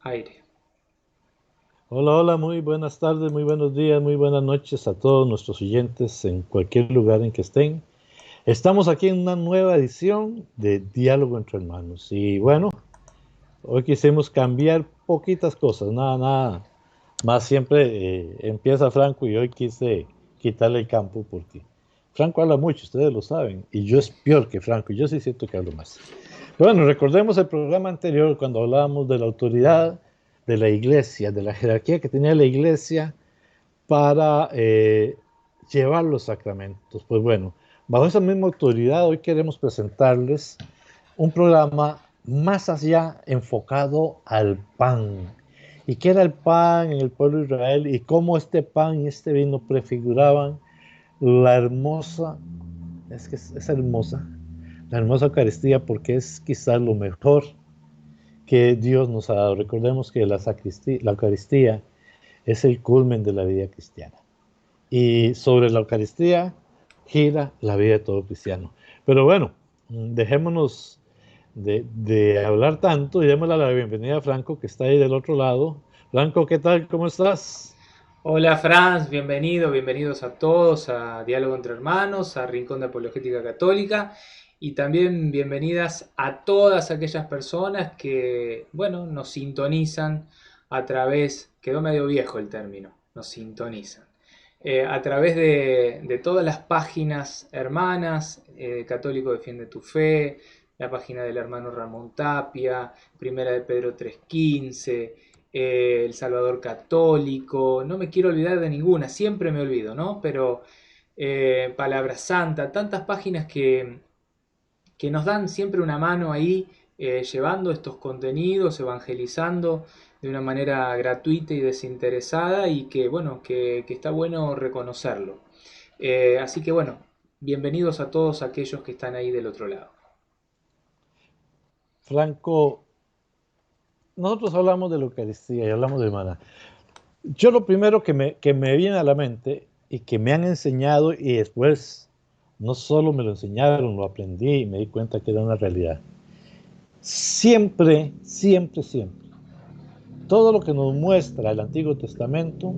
Aire. Hola, hola, muy buenas tardes, muy buenos días, muy buenas noches a todos nuestros oyentes en cualquier lugar en que estén. Estamos aquí en una nueva edición de Diálogo entre Hermanos. Y bueno, hoy quisimos cambiar poquitas cosas, nada más. Siempre empieza Franco y hoy quise quitarle el campo porque Franco habla mucho, ustedes lo saben, y yo es peor que Franco, yo sí siento que hablo más. Bueno, recordemos el programa anterior cuando hablábamos de la autoridad de la iglesia, de la jerarquía que tenía la iglesia para llevar los sacramentos. Pues bueno, bajo esa misma autoridad hoy queremos presentarles un programa más allá enfocado al pan. ¿Y qué era el pan en el pueblo de Israel? Y cómo este pan y este vino prefiguraban la hermosa, es que es hermosa, la hermosa Eucaristía, porque es quizás lo mejor que Dios nos ha dado. Recordemos que la Eucaristía es el culmen de la vida cristiana. Y sobre la Eucaristía gira la vida de todo cristiano. Pero bueno, dejémonos de hablar tanto y démosle la bienvenida a Franco, que está ahí del otro lado. Franco, ¿qué tal? ¿Cómo estás? Hola Franz, bienvenidos a todos a Diálogo entre Hermanos, a Rincón de Apologética Católica y también bienvenidas a todas aquellas personas que, bueno, nos sintonizan a través, quedó medio viejo el término, nos sintonizan, a través de todas las páginas hermanas, Católico Defiende tu Fe, la página del hermano Ramón Tapia, Primera de Pedro 3:15, El Salvador Católico, no me quiero olvidar de ninguna, siempre me olvido, ¿no? Pero Palabra Santa, tantas páginas que nos dan siempre una mano ahí llevando estos contenidos, evangelizando de una manera gratuita y desinteresada y que, bueno, que está bueno reconocerlo. Así que, bueno, bienvenidos a todos aquellos que están ahí del otro lado. Franco, nosotros hablamos de la Eucaristía y hablamos de maná. Yo lo primero que me viene a la mente y que me han enseñado y después no solo me lo enseñaron, lo aprendí y me di cuenta que era una realidad. Siempre, siempre, siempre, todo lo que nos muestra el Antiguo Testamento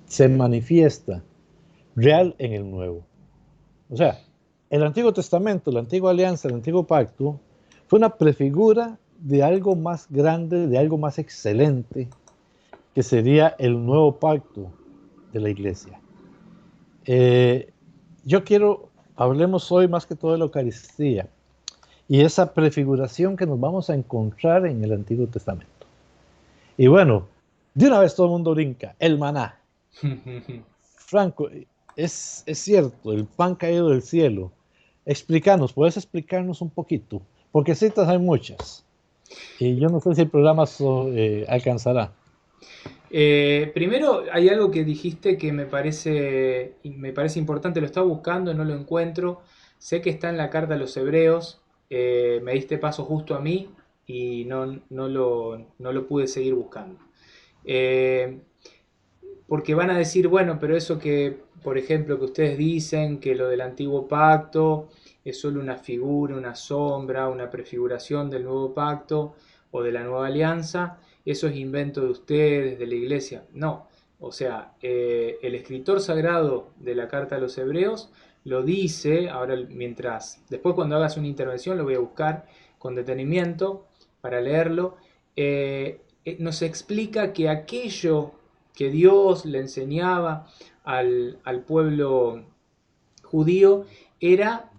se manifiesta real en el Nuevo. O sea, el Antiguo Testamento, la Antigua Alianza, el Antiguo Pacto, fue una prefigura de algo más grande, de algo más excelente, que sería el Nuevo Pacto de la Iglesia. Yo quiero, hablemos hoy más que todo de la Eucaristía y esa prefiguración que nos vamos a encontrar en el Antiguo Testamento. Y bueno, de una vez todo el mundo brinca, el maná. Franco, es cierto, el pan caído del cielo. Explícanos, ¿puedes explicarnos un poquito? Porque citas hay muchas. Y yo no sé si el programa alcanzará. Primero, hay algo que dijiste que me parece importante, lo estaba buscando, no lo encuentro. Sé que está en la carta a los hebreos, me diste paso justo a mí y no lo pude seguir buscando. Eh, Porque van a decir, bueno, pero eso que, por ejemplo, que ustedes dicen que lo del antiguo pacto es solo una figura, una sombra, una prefiguración del nuevo pacto o de la nueva alianza, eso es invento de ustedes, de la iglesia. No, o sea, el escritor sagrado de la carta a los hebreos lo dice, ahora mientras, después cuando hagas una intervención lo voy a buscar con detenimiento para leerlo, nos explica que aquello que Dios le enseñaba al pueblo judío era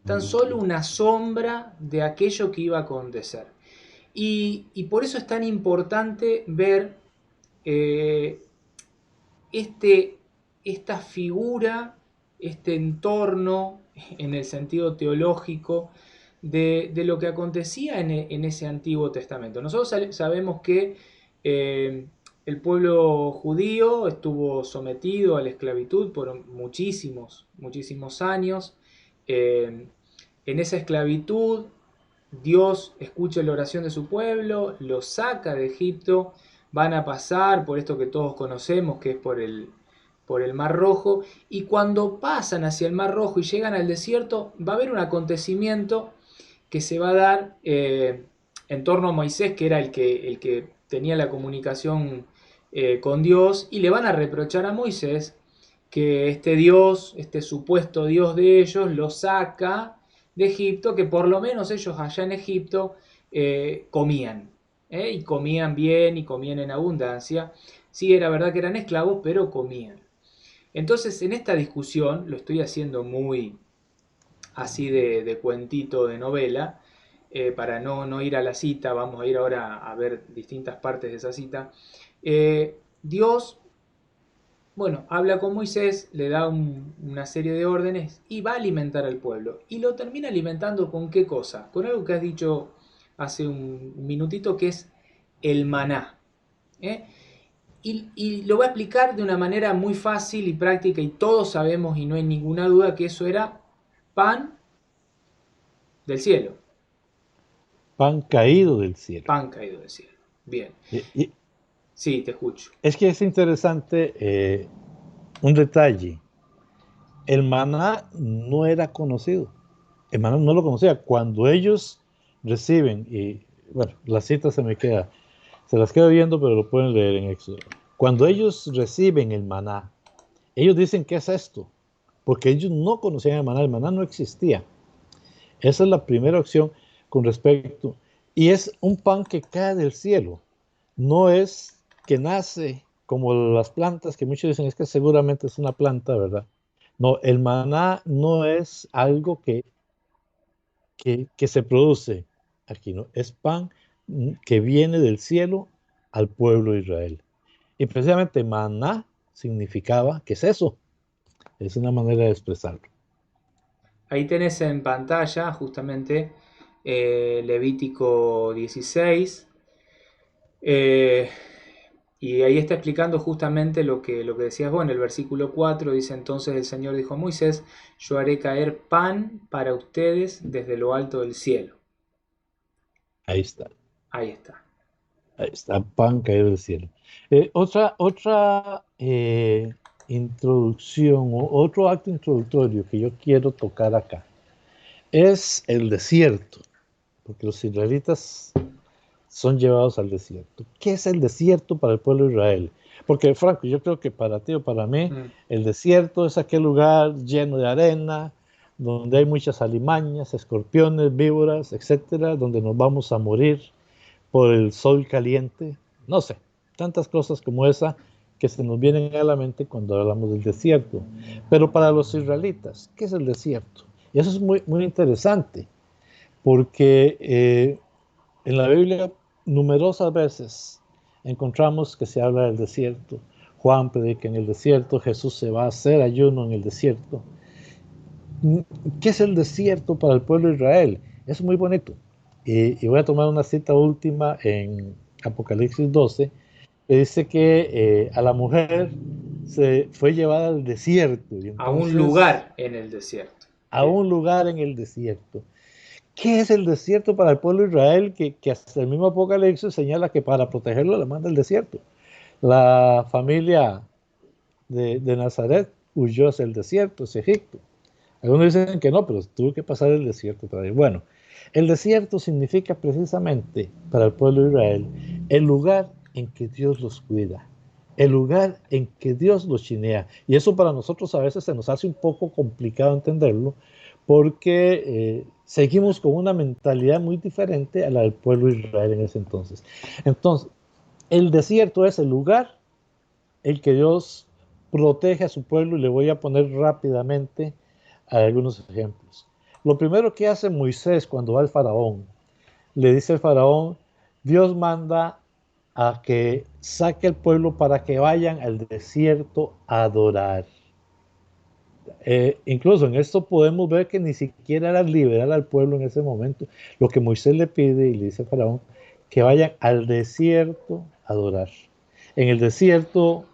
tan solo una sombra de aquello que iba a acontecer. Y por eso es tan importante ver eh, este, esta figura, este entorno en el sentido teológico de lo que acontecía en ese Antiguo Testamento. Nosotros sabemos que eh, el pueblo judío estuvo sometido a la esclavitud por muchísimos años. Eh, en esa esclavitud Dios escucha la oración de su pueblo, los saca de Egipto, van a pasar por esto que todos conocemos, que es por el Mar Rojo, y cuando pasan hacia el Mar Rojo y llegan al desierto, va a haber un acontecimiento que se va a dar en torno a Moisés, que era el que tenía la comunicación con Dios, y le van a reprochar a Moisés que este Dios, este supuesto Dios de ellos, lo saca de Egipto, que por lo menos ellos allá en Egipto comían, y comían bien y comían en abundancia. Sí, era verdad que eran esclavos, pero comían. Entonces, en esta discusión, lo estoy haciendo muy así de cuentito, de novela, para no ir a la cita, vamos a ir ahora a ver distintas partes de esa cita. Dios, bueno, habla con Moisés, le da una serie de órdenes y va a alimentar al pueblo. Y lo termina alimentando con qué cosa? Con algo que has dicho hace un minutito, que es el maná. ¿eh? Y lo voy a explicar de una manera muy fácil y práctica, y todos sabemos y no hay ninguna duda que eso era pan del cielo. Pan caído del cielo. Pan caído del cielo. Bien. Y Sí, te escucho. es que es interesante un detalle. El maná no era conocido. El maná no lo conocía. Cuando ellos reciben, y bueno, la cita se me queda, se las quedo viendo, pero lo pueden leer en Éxodo. Cuando ellos reciben el maná, ellos dicen, ¿qué es esto? Porque ellos no conocían el maná no existía. Esa es la primera opción con respecto. Y es un pan que cae del cielo. No es que nace como las plantas, que muchos dicen, es que seguramente es una planta, ¿verdad? No, el maná no es algo que se produce aquí, ¿no? Es pan que viene del cielo al pueblo de Israel. Y precisamente maná significaba, ¿qué es eso? Es una manera de expresarlo. Ahí tenés en pantalla justamente Levítico 16. eh, y ahí está explicando justamente lo que decías vos en el versículo 4. Dice: entonces el Señor dijo a Moisés: yo haré caer pan para ustedes desde lo alto del cielo. Ahí está. Ahí está. Ahí está, pan caído del cielo. Otra introducción o otro acto introductorio que yo quiero tocar acá es el desierto, porque los israelitas son llevados al desierto. ¿Qué es el desierto para el pueblo de Israel? Porque, Franco, yo creo que para ti o para mí, el desierto es aquel lugar lleno de arena, donde hay muchas alimañas, escorpiones, víboras, etcétera, donde nos vamos a morir por el sol caliente, no sé, tantas cosas como esa que se nos vienen a la mente cuando hablamos del desierto. Pero para los israelitas, ¿qué es el desierto? Y eso es muy interesante, porque en la Biblia numerosas veces encontramos que se habla del desierto. Juan predica en el desierto, Jesús se va a hacer ayuno en el desierto. ¿Qué es el desierto para el pueblo de Israel? Es muy bonito. Y voy a tomar una cita última en Apocalipsis 12, que dice que a la mujer se fue llevada al desierto y A un entonces lugar en el desierto. a Bien. un lugar en el desierto. ¿Qué es el desierto para el pueblo de Israel? Que hasta el mismo Apocalipsis señala que para protegerlo le manda el desierto. La familia de Nazaret huyó hacia el desierto, hacia Egipto. Algunos dicen que no, pero tuvo que pasar el desierto otra vez. Bueno, el desierto significa precisamente para el pueblo de Israel el lugar en que Dios los cuida, el lugar en que Dios los chinea. Y eso para nosotros a veces se nos hace un poco complicado entenderlo porque seguimos con una mentalidad muy diferente a la del pueblo de Israel en ese entonces. Entonces, el desierto es el lugar en que Dios protege a su pueblo y le voy a poner rápidamente algunos ejemplos. Lo primero que hace Moisés cuando va al faraón, le dice al faraón, Dios manda a que saque al pueblo para que vayan al desierto a adorar. Incluso en esto podemos ver que ni siquiera era liberar al pueblo en ese momento. Lo que Moisés le pide y le dice al faraón, que vayan al desierto a adorar. En el desierto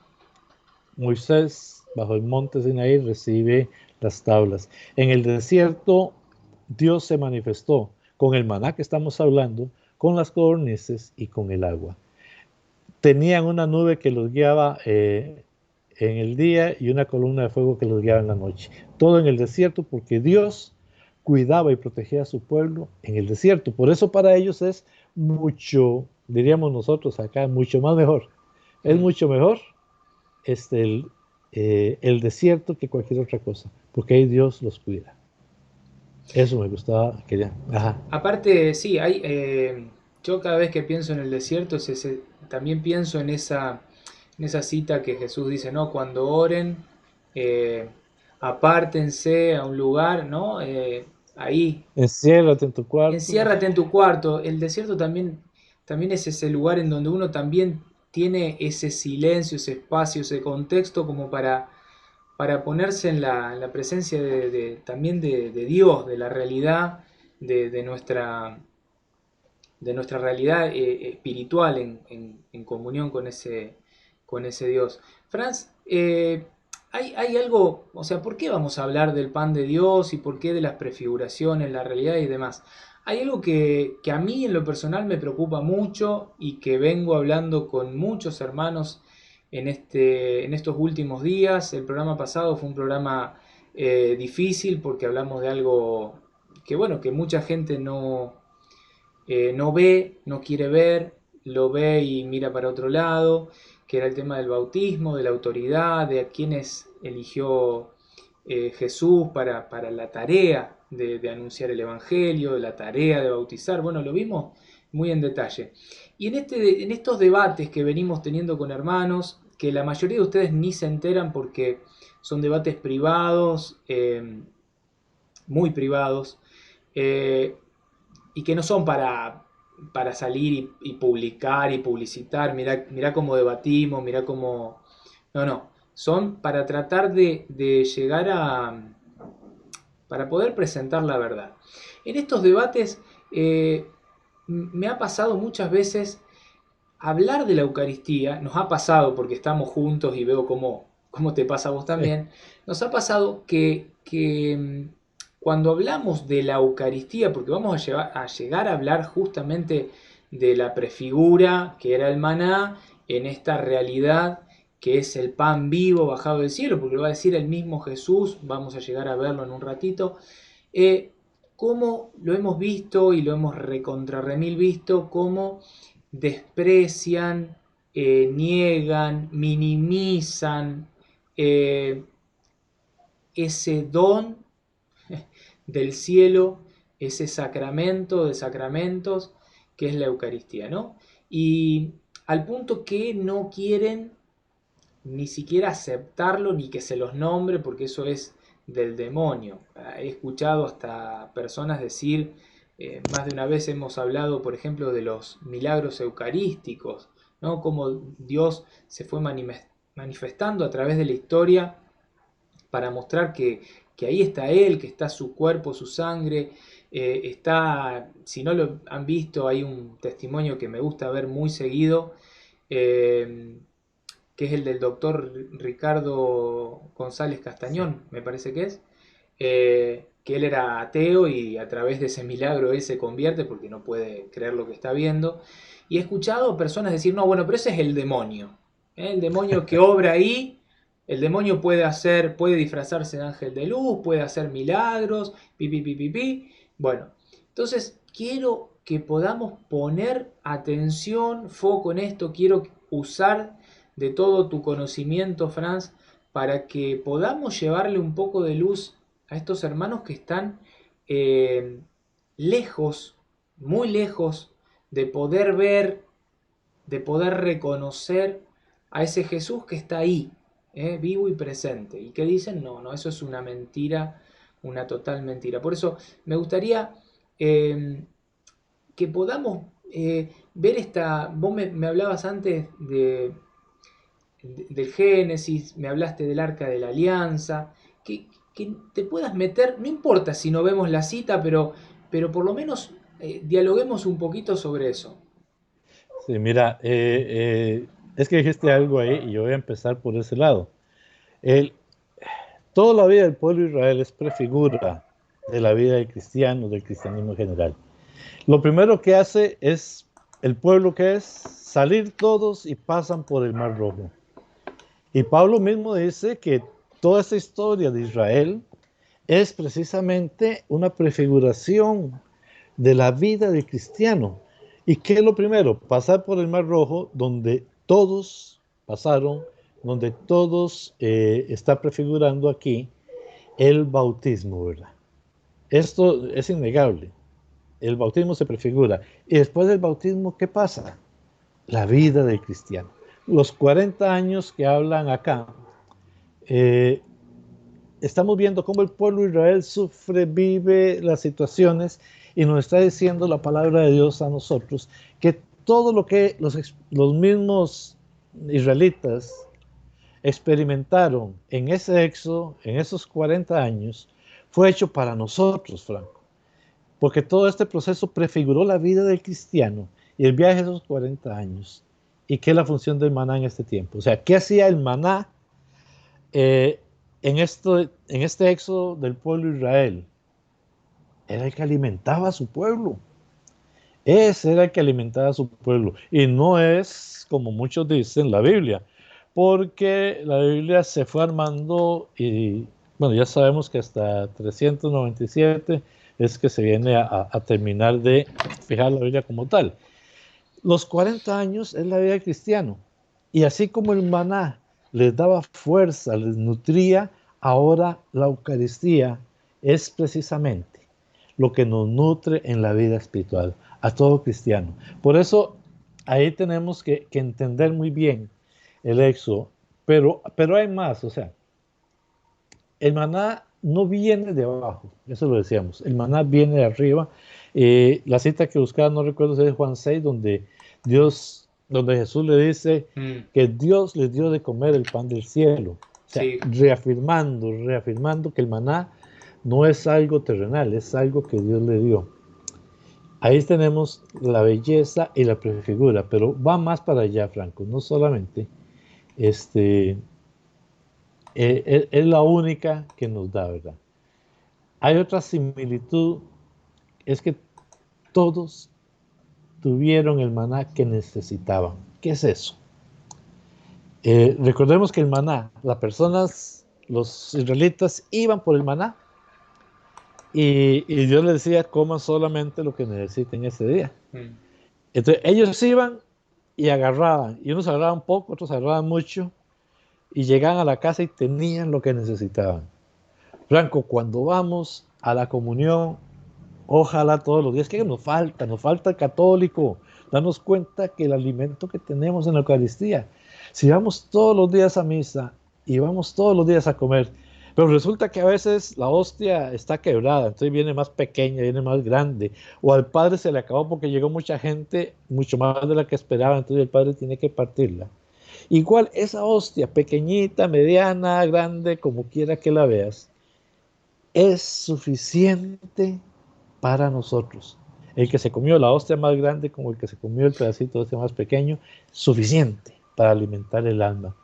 Moisés, bajo el monte Sinaí, recibe las tablas. En el desierto, Dios se manifestó con el maná que estamos hablando, con las codornices y con el agua. Tenían una nube que los guiaba en el día y una columna de fuego que los guiaba en la noche. Todo en el desierto porque Dios cuidaba y protegía a su pueblo en el desierto. Por eso para ellos es mucho, diríamos nosotros acá, mucho más mejor. Es Mm. mucho mejor el desierto que cualquier otra cosa, porque ahí Dios los cuida. Eso me gustaba, quería. Ajá. Aparte, sí, yo cada vez que pienso en el desierto, también pienso en esa cita que Jesús dice, ¿no? Cuando oren, eh, apártense a un lugar, ¿no? Ahí, Enciérrate en tu cuarto. enciérrate en tu cuarto. El desierto también es ese lugar en donde uno también tiene ese silencio, ese espacio, ese contexto como para ponerse en la presencia también de Dios, de la realidad, de, de nuestra, de nuestra realidad espiritual en comunión con ese Dios. Franz, hay algo, o sea, ¿por qué vamos a hablar del pan de Dios y por qué de las prefiguraciones, la realidad y demás? Hay algo que a mí en lo personal me preocupa mucho y que vengo hablando con muchos hermanos en estos últimos días. El programa pasado fue un programa difícil porque hablamos de algo que, bueno, que mucha gente no ve, no quiere ver, lo ve y mira para otro lado, que era el tema del bautismo, de la autoridad, de a quienes eligió Jesús para la tarea de anunciar el Evangelio, de la tarea de bautizar. Bueno, lo vimos muy en detalle. Y en estos debates que venimos teniendo con hermanos, que la mayoría de ustedes ni se enteran porque son debates privados, muy privados, eh, y que no son para salir y publicar y publicitar, mirá cómo debatimos, mirá cómo... No, no, son para tratar de llegar para poder presentar la verdad. En estos debates me ha pasado muchas veces hablar de la Eucaristía, nos ha pasado porque estamos juntos y veo cómo te pasa a vos Sí. también, nos ha pasado que cuando hablamos de la Eucaristía, porque vamos a llegar a hablar justamente de la prefigura que era el maná en esta realidad que es el pan vivo bajado del cielo, porque lo va a decir el mismo Jesús, vamos a llegar a verlo en un ratito, eh, cómo lo hemos visto y lo hemos recontra remil visto, cómo desprecian, niegan, minimizan eh, ese don del cielo, ese sacramento de sacramentos que es la Eucaristía, ¿no? Y al punto que no quieren ni siquiera aceptarlo ni que se los nombre porque eso es del demonio. He escuchado hasta personas decir, más de una vez hemos hablado, por ejemplo, de los milagros eucarísticos, ¿no? Cómo Dios se fue manifestando a través de la historia para mostrar que ahí está Él, que está su cuerpo, su sangre. Si no lo han visto, hay un testimonio que me gusta ver muy seguido, eh, que es el del doctor Ricardo González Sí. Castañón, me parece que es, que él era ateo y a través de ese milagro él se convierte porque no puede creer lo que está viendo. Y he escuchado personas decir, no, bueno, pero ese es el demonio. El demonio que obra ahí, el demonio puede hacer, puede disfrazarse de ángel de luz, puede hacer milagros, pi, pi, pi, pi, pi. Bueno, entonces quiero que podamos poner atención, foco en esto, quiero usar de todo tu conocimiento, Franz, para que podamos llevarle un poco de luz a estos hermanos que están eh, lejos, muy lejos de poder ver, de poder reconocer a ese Jesús que está ahí, vivo y presente, y que dicen, no, no, eso es una mentira, una total mentira. Por eso me gustaría eh, que podamos ver esta, vos me hablabas antes del Génesis, me hablaste del Arca de la Alianza, que te puedas meter, no importa si no vemos la cita, pero por lo menos dialoguemos un poquito sobre eso. Sí, mira, es que dijiste algo ahí y yo voy a empezar por ese lado. El, Toda la vida del pueblo de Israel es prefigura de la vida del cristiano, del cristianismo en general. Lo primero que hace es el pueblo que es salir todos y pasan por el Mar Rojo. Y Pablo mismo dice que toda esta historia de Israel es precisamente una prefiguración de la vida del cristiano. ¿Y qué es lo primero? Pasar por el Mar Rojo, donde todos pasaron, donde todos está prefigurando aquí el bautismo, ¿verdad? Esto es innegable. El bautismo se prefigura. Y después del bautismo, ¿qué pasa? La vida del cristiano. Los 40 años que hablan acá, eh, estamos viendo cómo el pueblo de Israel sufre, vive las situaciones y nos está diciendo la palabra de Dios a nosotros que todo lo que los mismos israelitas experimentaron en ese éxodo, en esos 40 años, fue hecho para nosotros, Franco. Porque todo este proceso prefiguró la vida del cristiano y el viaje de esos 40 años. ¿Y qué es la función del maná en este tiempo? O sea, ¿qué hacía el maná eh, en este éxodo del pueblo de Israel? Era el que alimentaba a su pueblo. Ese era el que alimentaba a su pueblo. Y no es, como muchos dicen, la Biblia. Porque la Biblia se fue armando y, bueno, ya sabemos que hasta 397 es que se viene a terminar de fijar la Biblia como tal. Los 40 años es la vida del cristiano. Y así como el maná les daba fuerza, les nutría, ahora la Eucaristía es precisamente lo que nos nutre en la vida espiritual, a todo cristiano. Por eso ahí tenemos que entender muy bien el éxodo, pero hay más, o sea, el maná no viene de abajo, eso lo decíamos, el maná viene de arriba. La cita que buscaba, no recuerdo si es Juan 6, donde Jesús le dice Mm, que Dios les dio de comer el pan del cielo. O sea, sí, reafirmando que el maná no es algo terrenal, es algo que Dios le dio. Ahí tenemos la belleza y la prefigura, pero va más para allá, Franco, no solamente este, es la única que nos da, ¿verdad? Hay otra similitud, es que todos tuvieron el maná que necesitaban. ¿Qué es eso? Recordemos que el maná, las personas, los israelitas iban por el maná y Dios les decía, coman solamente lo que necesiten ese día. mm, Entonces ellos iban y agarraban, y unos agarraban poco, otros agarraban mucho, y llegaban a la casa y tenían lo que necesitaban. Franco, cuando vamos a la comunión, ojalá todos los días, que nos falta el católico, darnos cuenta que el alimento que tenemos en la Eucaristía, si vamos todos los días a misa y vamos todos los días a comer, pero resulta que a veces la hostia está quebrada, entonces viene más pequeña, viene más grande, o al padre se le acabó porque llegó mucha gente, mucho más de la que esperaba, entonces el padre tiene que partirla. Igual esa hostia, pequeñita, mediana, grande, como quiera que la veas, es suficiente para nosotros. El que se comió la hostia más grande como el que se comió el pedacito de hostia más pequeño, suficiente para alimentar el alma.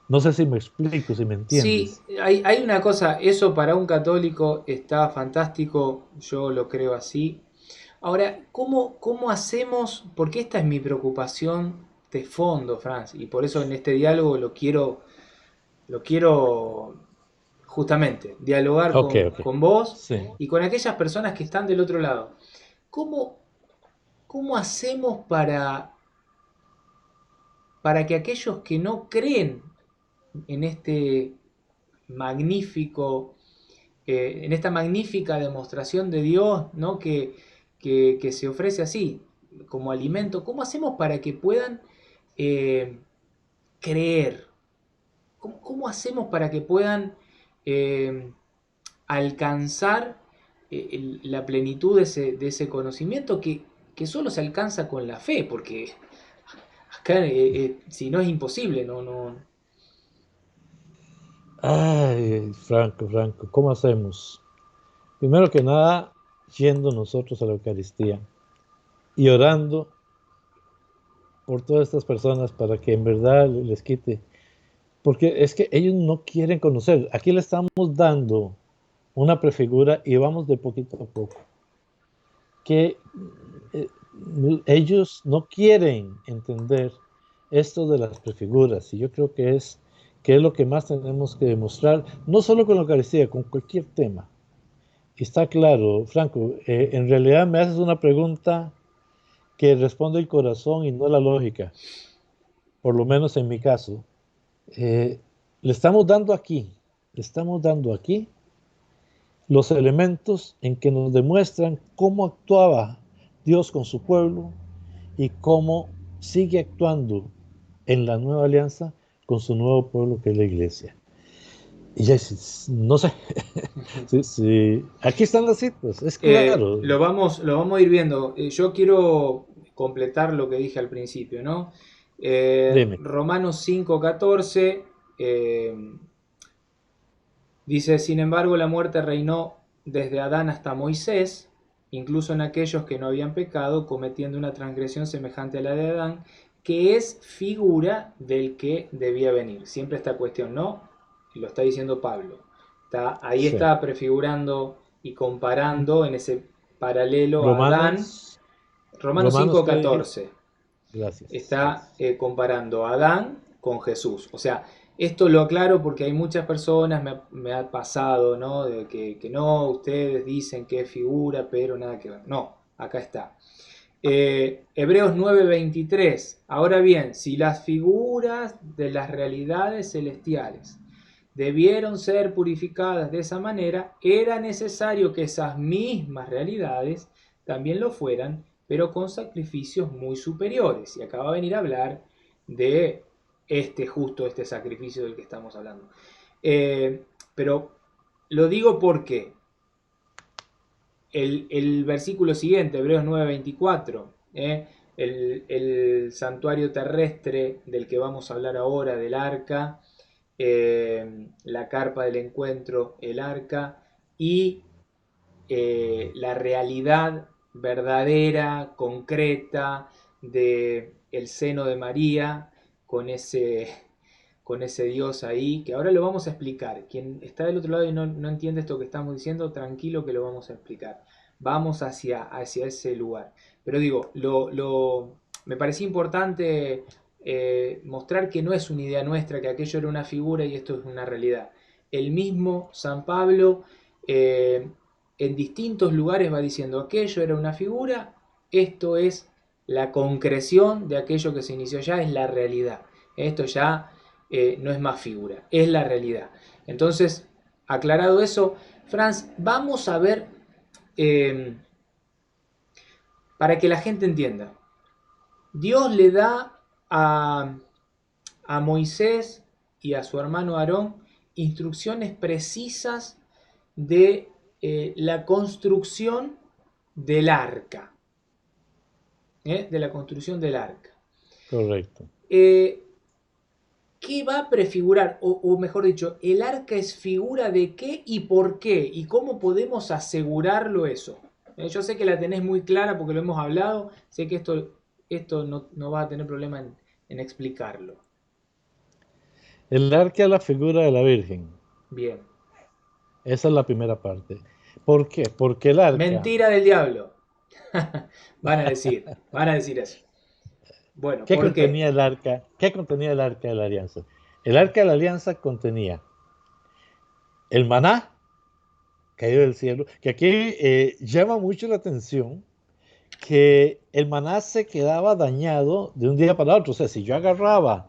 No sé si me explico, si me Sí, entiendes. hay una cosa, eso para un católico está fantástico, yo lo creo así. Ahora, ¿cómo hacemos? Porque esta es mi preocupación de fondo, Franz, y por eso en este diálogo lo quiero justamente dialogar Ok, con, ok. con vos Sí. y con aquellas personas que están del otro lado. ¿Cómo, cómo hacemos para que aquellos que no creen en este magnífico, en esta magnífica demostración de Dios, ¿no? que se ofrece así, como alimento, ¿cómo hacemos para que puedan eh, creer? ¿Cómo hacemos para que puedan eh, alcanzar la plenitud de ese conocimiento que solo se alcanza con la fe? Porque acá, si no, es imposible, no. Ay, Franco, Franco, ¿cómo hacemos? Primero que nada, yendo nosotros a la Eucaristía y orando por todas estas personas para que en verdad les quite. Porque es que ellos no quieren conocer. Aquí le estamos dando una prefigura y vamos de poquito a poco. Que eh, ellos no quieren entender esto de las prefiguras. Y yo creo que es lo que más tenemos que demostrar, no solo con la Eucaristía, con cualquier tema. Y está claro, Franco, en realidad me haces una pregunta que responde el corazón y no la lógica, por lo menos en mi caso. Eh, le estamos dando aquí los elementos en que nos demuestran cómo actuaba Dios con su pueblo y cómo sigue actuando en la nueva alianza con su nuevo pueblo que es la iglesia. Y ya, no sé, sí, sí. Aquí están las citas, es claro. Lo vamos a ir viendo. Yo quiero completar lo que dije al principio, ¿no? Dime. Romanos 5:14 dice, sin embargo, la muerte reinó desde Adán hasta Moisés, incluso en aquellos que no habían pecado, cometiendo una transgresión semejante a la de Adán, que es figura del que debía venir. Siempre esta cuestión, ¿no? Y lo está diciendo Pablo. Ahí Sí. está prefigurando y comparando en ese paralelo a Adán. Romanos, Romanos Romanos, ¿qué 5:14 dijiste? Gracias, está gracias. comparando a Adán con Jesús. O sea, esto lo aclaro porque hay muchas personas, me ha pasado, ¿no? De que no, ustedes dicen que es figura, pero nada que ver. No, acá está. Hebreos 9:23. Ahora bien, si las figuras de las realidades celestiales debieron ser purificadas de esa manera, era necesario que esas mismas realidades también lo fueran, pero con sacrificios muy superiores. Y acá va a venir a hablar de este sacrificio del que estamos hablando. Pero lo digo porque el versículo siguiente, Hebreos 9:24, el santuario terrestre del que vamos a hablar ahora, del arca, la carpa del encuentro, el arca, y la realidad verdadera, concreta, de el seno de María, con ese Dios ahí, que ahora lo vamos a explicar. Quien está del otro lado y no entiende esto que estamos diciendo, tranquilo que lo vamos a explicar. Vamos hacia ese lugar. Pero digo, me parecía importante mostrar que no es una idea nuestra, que aquello era una figura y esto es una realidad. El mismo San Pablo en distintos lugares va diciendo aquello era una figura, esto es la concreción de aquello que se inició ya, es la realidad. Esto ya no es más figura, es la realidad. Entonces, aclarado eso, Franz, vamos a ver, eh, para que la gente entienda, Dios le da a Moisés y a su hermano Aarón instrucciones precisas de la construcción del arca, de la construcción del arca. Correcto. Eh, ¿Qué va a prefigurar? O mejor dicho, ¿el arca es figura de qué y por qué? ¿Y cómo podemos asegurarlo eso? Yo sé que la tenés muy clara porque lo hemos hablado, sé que esto no va a tener problema en explicarlo. El arca es la figura de la Virgen. Bien. Esa es la primera parte. ¿Por qué? Porque el arca, Mentira del diablo. Van a decir eso. Bueno, ¿qué ¿por qué? contenía el arca? ¿Qué contenía el arca de la alianza? El arca de la alianza contenía el maná caído del cielo, que aquí llama mucho la atención que el maná se quedaba dañado de un día para otro. O sea, si yo agarraba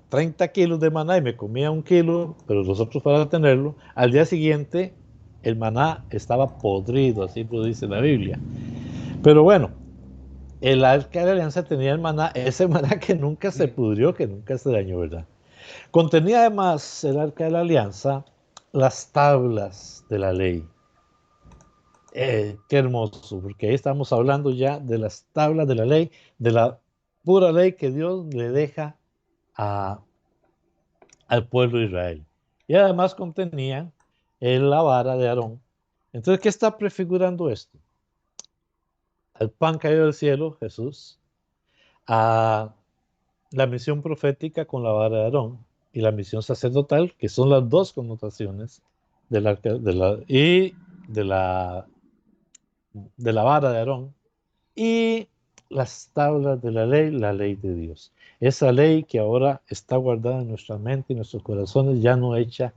30 kilos de maná y me comía un kilo, pero los otros para tenerlo, al día siguiente el maná estaba podrido, así lo dice la Biblia. Pero bueno, el arca de la alianza tenía el maná, ese maná que nunca se Mm, pudrió, que nunca se dañó, ¿verdad? Contenía además el arca de la alianza las tablas de la ley. Qué hermoso, porque ahí estamos hablando ya de las tablas de la ley, de la pura ley que Dios le deja a, al pueblo de Israel. Y además contenía la vara de Aarón. Entonces, ¿qué está prefigurando esto? Al pan caído del cielo, Jesús, a la misión profética con la vara de Aarón y la misión sacerdotal, que son las dos connotaciones y de la, de la vara de Aarón, y las tablas de la ley de Dios. Esa ley que ahora está guardada en nuestra mente y nuestros corazones, ya no hecha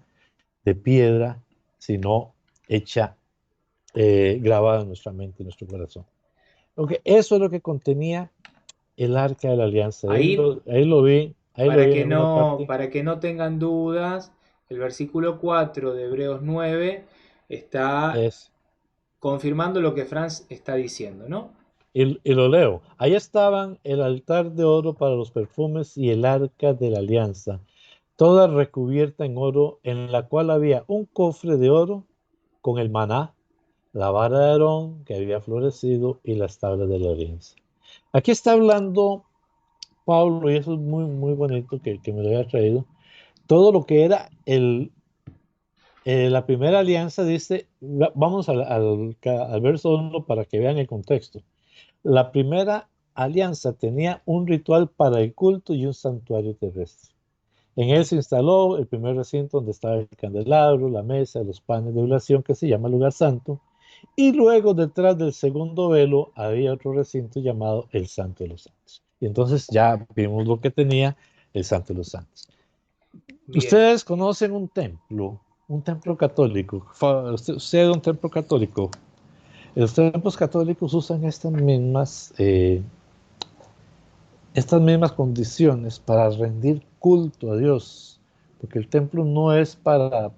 de piedra, sino hecha, grabada en nuestra mente y nuestro corazón. Okay, eso es lo que contenía el arca de la alianza. Ahí, Ahí lo vi en alguna parte. para que no tengan dudas, el versículo 4 de Hebreos 9 está Es, confirmando lo que Franz está diciendo, ¿no? y lo leo. Ahí estaban el altar de oro para los perfumes y el arca de la alianza, toda recubierta en oro, en la cual había un cofre de oro con el maná, la vara de Aarón que había florecido y las tablas de la alianza. Aquí está hablando Pablo, y eso es muy, muy bonito que me lo haya traído. Todo lo que era la primera alianza, dice, vamos al verso 1 para que vean el contexto. La primera alianza tenía un ritual para el culto y un santuario terrestre. En él se instaló el primer recinto donde estaba el candelabro, la mesa, los panes de oración que se llama lugar santo. Y luego detrás del segundo velo había otro recinto llamado el Santo de los Santos. Y entonces ya vimos lo que tenía el Santo de los Santos. Bien. Ustedes conocen un templo católico. Usted es un templo católico. Los templos católicos usan estas mismas condiciones para rendir culto a Dios, porque el templo no es para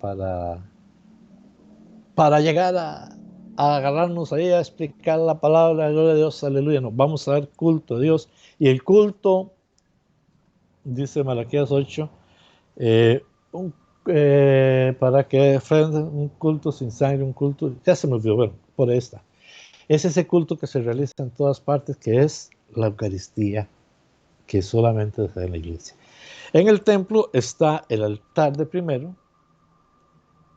llegar a agarrarnos ahí a explicar la palabra, gloria a Dios, aleluya, no, vamos a dar culto a Dios, y el culto, dice Malaquías 8, eh, un, para que ofrendan un culto sin sangre, un culto, ya se me olvidó, bueno, por esta, es ese culto que se realiza en todas partes, que es la Eucaristía, que solamente se da en la iglesia. En el templo está el altar de primero,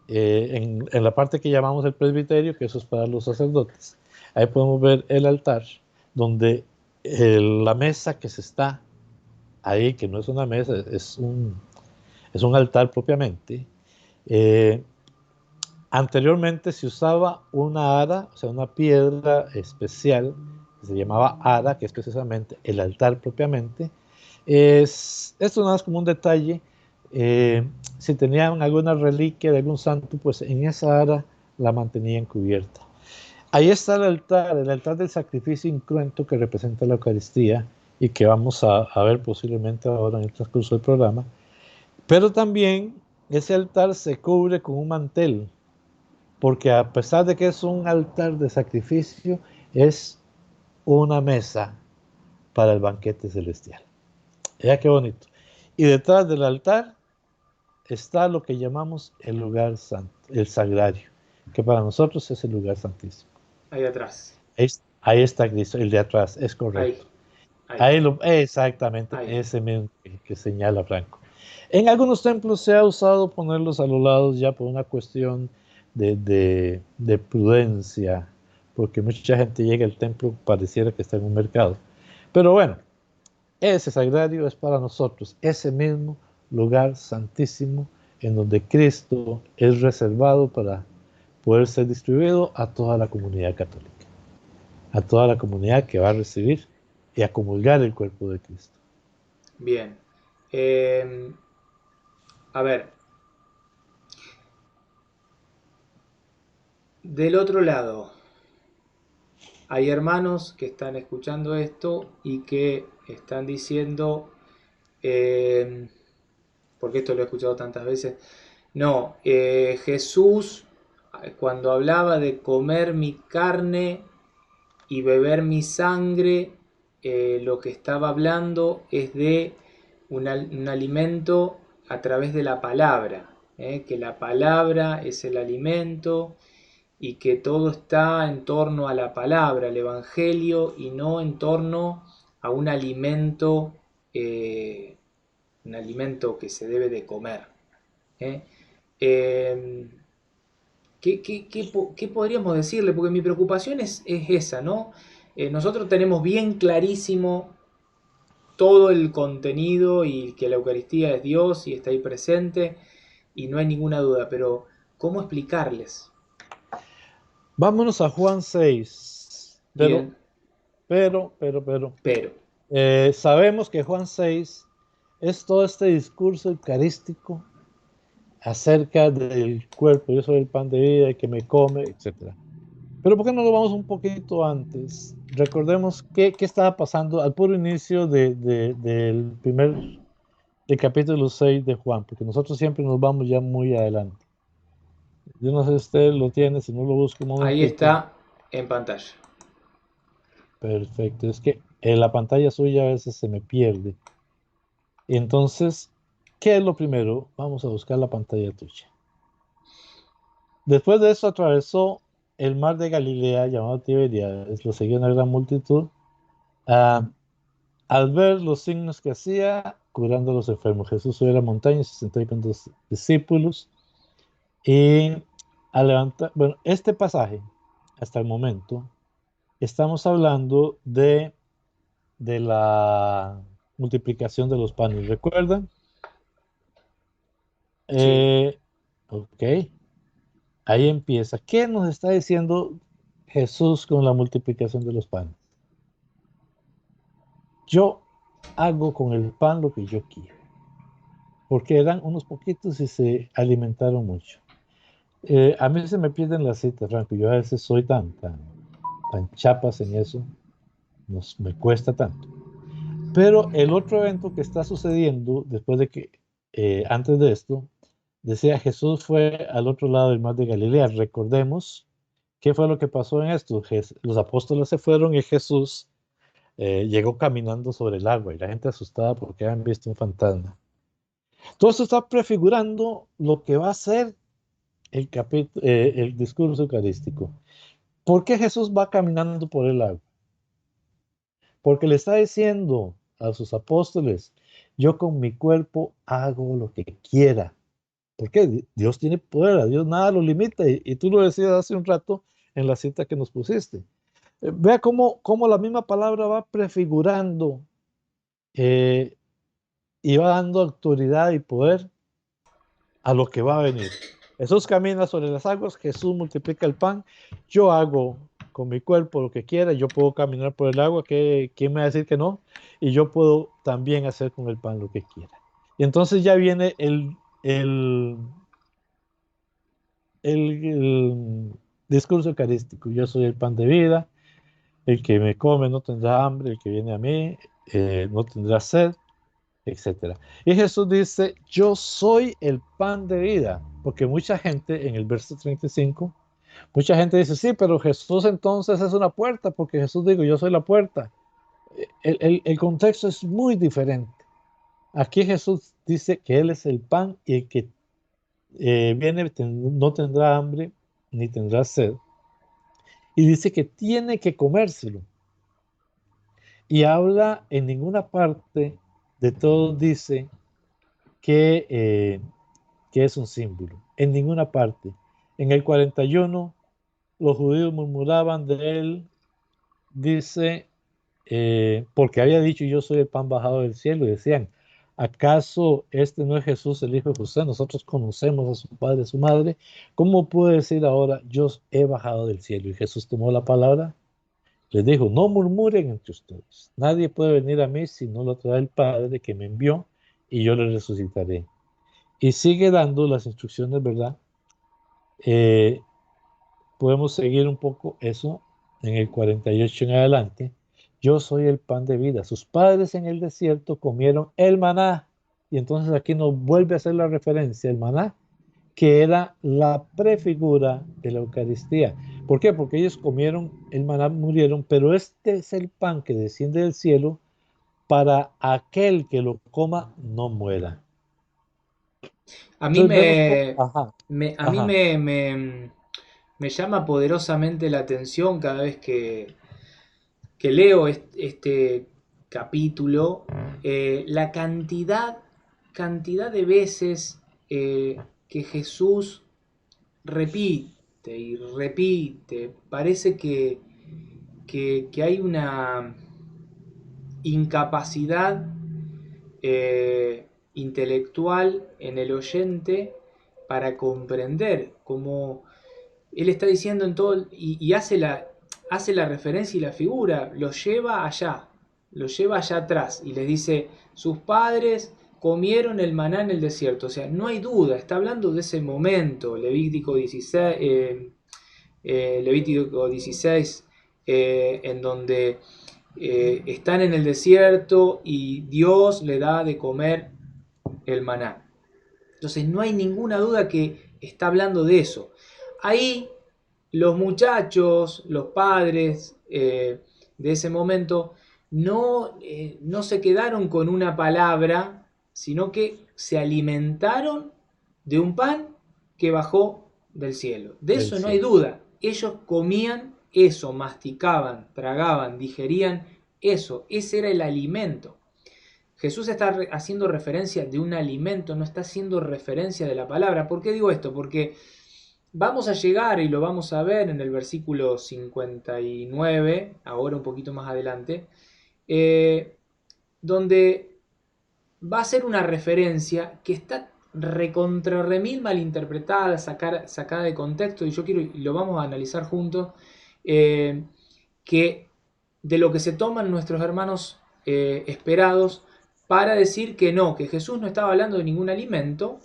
en la parte que llamamos el presbiterio, que eso es para los sacerdotes. Ahí podemos ver el altar, donde la mesa que se está ahí, que no es una mesa, es un altar propiamente. Eh, Anteriormente se usaba una ara, o sea, una piedra especial, que se llamaba ara, que es precisamente el altar propiamente. Esto nada más como un detalle. Si tenían alguna reliquia de algún santo, pues en esa ara la mantenían cubierta. Ahí está el altar del sacrificio incruento que representa la Eucaristía y que vamos a ver posiblemente ahora en el transcurso del programa. Pero también ese altar se cubre con un mantel, porque a pesar de que es un altar de sacrificio, es una mesa para el banquete celestial. Ya qué bonito. Y detrás del altar está lo que llamamos el lugar santo, el sagrario, que para nosotros es el lugar santísimo. Ahí atrás. Ahí está Cristo, el de atrás, es Ahí, correcto. ahí, Exactamente, ahí. ese mismo que señala Franco. En algunos templos se ha usado ponerlos a los lados ya por una cuestión de prudencia, porque mucha gente llega al templo, pareciera que está en un mercado. Pero bueno, ese sagrario es para nosotros, ese mismo lugar santísimo en donde Cristo es reservado para poder ser distribuido a toda la comunidad católica, a toda la comunidad que va a recibir y a comulgar el cuerpo de Cristo. Bien. Eh, a ver, del otro lado, hay hermanos que están escuchando esto y que están diciendo, eh, porque esto lo he escuchado tantas veces, no, Jesús cuando hablaba de comer mi carne y beber mi sangre, lo que estaba hablando es de un alimento a través de la palabra, que la palabra es el alimento y que todo está en torno a la palabra, el Evangelio, y no en torno a eh, un alimento que se debe de comer. ¿Eh? Eh, ¿qué podríamos decirle? Porque mi preocupación es esa, ¿no? Nosotros tenemos bien clarísimo todo el contenido y que la Eucaristía es Dios y está ahí presente y no hay ninguna duda, pero ¿cómo explicarles? Vámonos a Juan 6, Bien, pero, pero, sabemos que Juan 6 es todo este discurso eucarístico acerca del cuerpo, yo soy el pan de vida, el que me come, etc. Pero ¿por qué no lo vamos un poquito antes? Recordemos qué estaba pasando al puro inicio del capítulo 6 de Juan, porque nosotros siempre nos vamos ya muy adelante. Yo no sé si usted lo tiene, si no lo busco un ahí momentito. está en pantalla. Perfecto, es que en la pantalla suya a veces se me pierde. Y entonces, ¿qué es lo primero? Vamos a buscar la pantalla tuya. Después de eso atravesó el mar de Galilea llamado Tiberíades, lo siguió una gran multitud. Ah, al ver los signos que hacía, curando a los enfermos, Jesús subió a la montaña y se sentó ahí con dos discípulos. Y al levantar, bueno, este pasaje, hasta el momento, estamos hablando de la multiplicación de los panes. ¿Recuerdan? Sí. Eh, ok, ahí empieza. ¿Qué nos está diciendo Jesús con la multiplicación de los panes? Yo hago con el pan lo que yo quiero, porque eran unos poquitos y se alimentaron mucho. A mí se me pierden las citas, Franco. Yo a veces soy tan chapas en eso, me cuesta tanto. Pero el otro evento que está sucediendo después de que, antes de esto, decía Jesús fue al otro lado del mar de Galilea. Recordemos qué fue lo que pasó en esto. Los apóstoles se fueron y Jesús llegó caminando sobre el agua y la gente asustada porque habían visto un fantasma. Todo esto está prefigurando lo que va a ser el discurso eucarístico. ¿Por qué Jesús va caminando por el agua? Porque le está diciendo a sus apóstoles, yo con mi cuerpo hago lo que quiera. Porque Dios tiene poder, a Dios nada lo limita. Y tú lo decías hace un rato en la cita que nos pusiste. Vea cómo la misma palabra va prefigurando eh, y va dando autoridad y poder a lo que va a venir. Jesús camina sobre las aguas, Jesús multiplica el pan, yo hago con mi cuerpo lo que quiera, yo puedo caminar por el agua, ¿quién me va a decir que no? Y yo puedo también hacer con el pan lo que quiera. Y entonces ya viene el discurso eucarístico, yo soy el pan de vida, el que me come no tendrá hambre, el que viene a mí no tendrá sed, etcétera. Y Jesús dice, yo soy el pan de vida, porque mucha gente en el verso 35, mucha gente dice, sí, pero Jesús entonces es una puerta, porque Jesús dijo, yo soy la puerta. El contexto es muy diferente. Aquí Jesús dice que Él es el pan y el que viene no tendrá hambre ni tendrá sed. Y dice que tiene que comérselo. Y habla en ninguna parte de todo, dice que es un símbolo, en ninguna parte. En el 41 los judíos murmuraban de él, dice, porque había dicho yo soy el pan bajado del cielo, y decían, ¿acaso este no es Jesús el hijo de José? Nosotros conocemos a su padre y su madre. ¿Cómo puede decir ahora yo he bajado del cielo? Y Jesús tomó la palabra, les dijo, no murmuren entre ustedes. Nadie puede venir a mí si no lo trae el Padre que me envió, y yo le resucitaré. Y sigue dando las instrucciones, ¿verdad? Eh, Podemos seguir un poco eso en el 48 en adelante. Yo soy el pan de vida. Sus padres en el desierto comieron el maná. Y entonces aquí nos vuelve a hacer la referencia, el maná, que era la prefigura de la Eucaristía. ¿Por qué? Porque ellos comieron el maná, murieron, pero este es el pan que desciende del cielo para aquel que lo coma no muera. A mí Entonces vemos, ajá, a mí ajá, me llama poderosamente la atención cada vez que leo este capítulo, la cantidad de veces que Jesús repite y repite. Parece que hay una incapacidad intelectual en el oyente para comprender, como él está diciendo en todo, y hace la referencia y la figura, lo lleva allá atrás, y les dice, sus padres comieron el maná en el desierto, o sea, no hay duda, está hablando de ese momento, Levítico 16 en donde están en el desierto y Dios le da de comer el maná. Entonces no hay ninguna duda que está hablando de eso. Ahí los muchachos, los padres de ese momento, no se quedaron con una palabra, sino que se alimentaron de un pan que bajó del cielo. De del eso no hay cielo. duda. Ellos comían eso, masticaban, tragaban, digerían eso. Ese era el alimento. Jesús está haciendo referencia de un alimento, no está haciendo referencia de la palabra. ¿Por qué digo esto? Porque vamos a llegar, y lo vamos a ver en el versículo 59, ahora un poquito más adelante, donde va a ser una referencia que está recontra remil malinterpretada, sacada de contexto, y yo quiero, y lo vamos a analizar juntos, que de lo que se toman nuestros hermanos esperados para decir que no, que Jesús no estaba hablando de ningún alimento,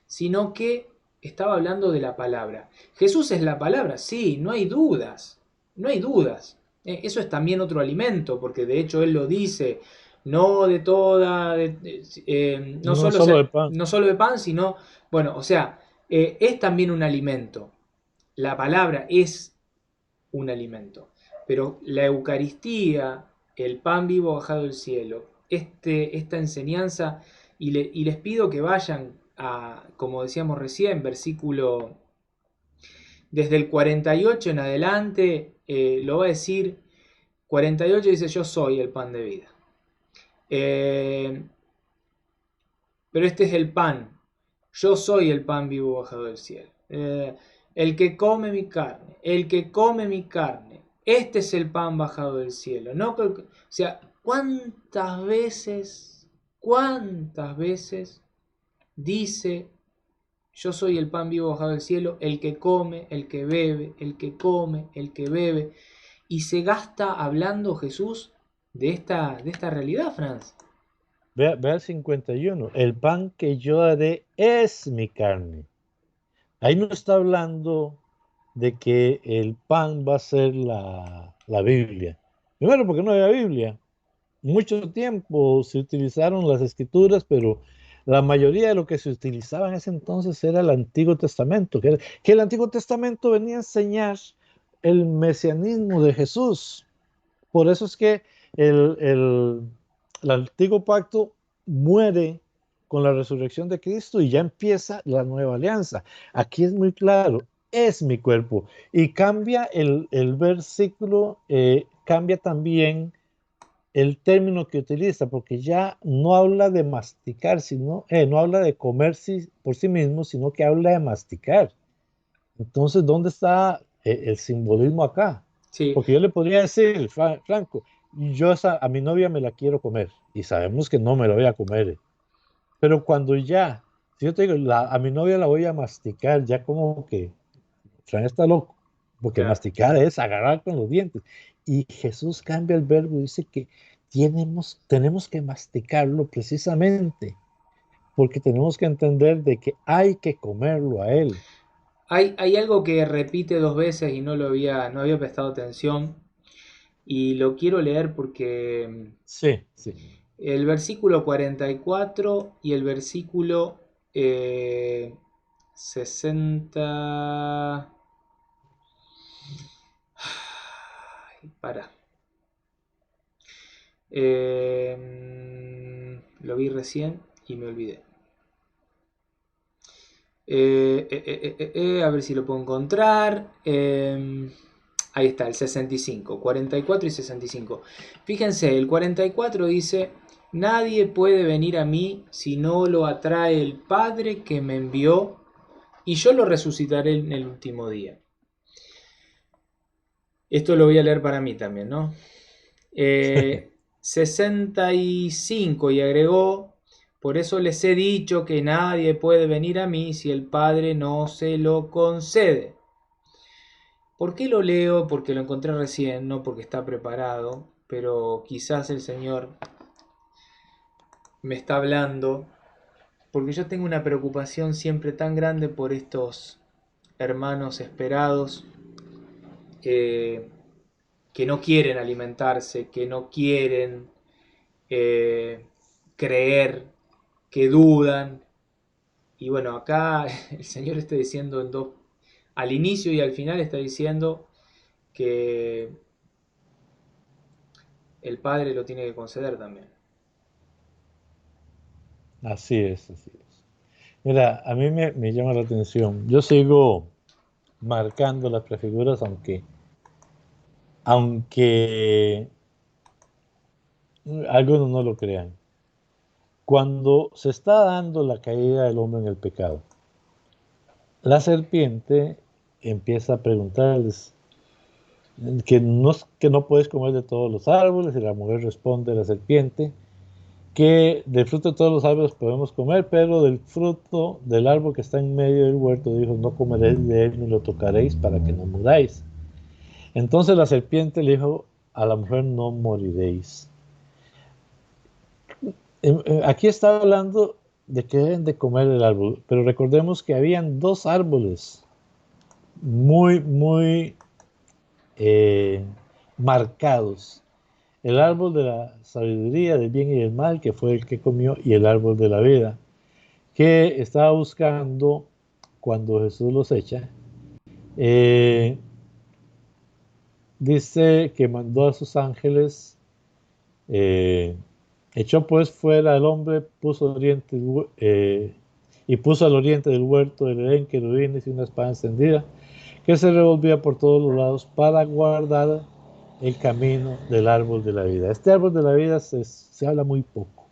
sino que estaba hablando de la palabra. Jesús es la palabra, sí, no hay dudas, no hay dudas. Eso es también otro alimento, porque de hecho Él lo dice, no de toda, no, No solo de pan. no solo de pan, sino, bueno, o sea, es también un alimento. La palabra es un alimento. Pero la Eucaristía, el pan vivo bajado del cielo, esta enseñanza, y les pido que vayan a, como decíamos recién, versículo desde el 48 en adelante, lo va a decir, 48 dice, yo soy el pan de vida. Eh, pero este es el pan, yo soy el pan vivo bajado del cielo. El que come mi carne, el que come mi carne, este es el pan bajado del cielo. No, o sea, cuántas veces dice, yo soy el pan vivo bajado del cielo, el que come, el que bebe, el que come, el que bebe, y se gasta hablando Jesús de esta realidad, Franz. Ve al 51. El pan que yo daré es mi carne. Ahí no está hablando de que el pan va a ser la Biblia. Primero, porque no había Biblia. Mucho tiempo se utilizaron las escrituras, pero la mayoría de lo que se utilizaba en ese entonces era el Antiguo Testamento, que el Antiguo Testamento venía a enseñar el mesianismo de Jesús. Por eso es que el, el, el antiguo pacto muere con la resurrección de Cristo y ya empieza la nueva alianza. Aquí es muy claro, es mi cuerpo. Y cambia el versículo, cambia también el término que utiliza, porque ya no habla de masticar, no habla de comer por sí mismo, sino que habla de masticar. Entonces, ¿dónde está? el simbolismo acá. Sí, Porque yo le podría decir, Franco, yo a mi novia me la quiero comer y sabemos que no me la voy a comer. Pero cuando ya, si yo te digo, a mi novia la voy a masticar, ya como que Fran está loco, porque claro. masticar es agarrar con los dientes. Y Jesús cambia el verbo y dice que tenemos que masticarlo precisamente, porque tenemos que entender de que hay que comerlo a Él. Hay algo que repite dos veces y no había prestado atención y lo quiero leer porque Sí, sí. el versículo 44 y el versículo 60... Ay, para. Lo vi recién y me olvidé. A ver si lo puedo encontrar. Ahí está, el 65, 44 y 65. Fíjense, el 44 dice, nadie puede venir a mí si no lo atrae el Padre que me envió y yo lo resucitaré en el último día. Esto lo voy a leer para mí también, ¿no? 65 y agregó, por eso les he dicho que nadie puede venir a mí si el Padre no se lo concede. ¿Por qué lo leo? Porque lo encontré recién, no porque está preparado, pero quizás el Señor me está hablando, porque yo tengo una preocupación siempre tan grande por estos hermanos esperados eh, que no quieren alimentarse, que no quieren eh, creer, que dudan. Y bueno, acá el Señor está diciendo en dos, al inicio y al final está diciendo que el Padre lo tiene que conceder también. Así es, así es. Mira, a mí me llama la atención. Yo sigo marcando las prefiguras, aunque algunos no lo crean. Cuando se está dando la caída del hombre en el pecado, la serpiente empieza a preguntarles que no puedes comer de todos los árboles, y la mujer responde a la serpiente que del fruto de todos los árboles podemos comer, pero del fruto del árbol que está en medio del huerto, dijo, no comeréis de él ni lo tocaréis para que no muráis. Entonces la serpiente le dijo a la mujer, no moriréis. Aquí está hablando de que deben de comer el árbol, pero recordemos que habían dos árboles muy eh, marcados. El árbol de la sabiduría, del bien y del mal, que fue el que comió, y el árbol de la vida, que estaba buscando cuando Jesús los echa. Eh, Dice que mandó a sus ángeles, eh, echó pues fuera al hombre, puso oriente, y puso al oriente del huerto del Edén querubines y una espada encendida que se revolvía por todos los lados para guardar el camino del árbol de la vida. Este árbol de la vida se habla muy poco,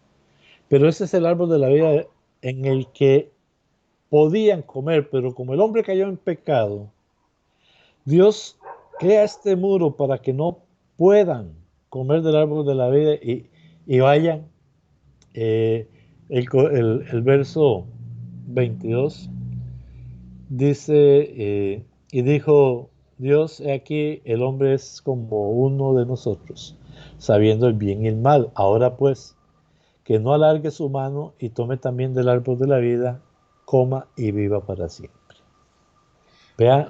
pero ese es el árbol de la vida en el que podían comer, pero como el hombre cayó en pecado, Dios crea este muro para que no puedan comer del árbol de la vida y vayan. eh, el verso 22 dice, y dijo Dios, he aquí, el hombre es como uno de nosotros, sabiendo el bien y el mal. Ahora pues, que no alargue su mano y tome también del árbol de la vida, coma y viva para siempre.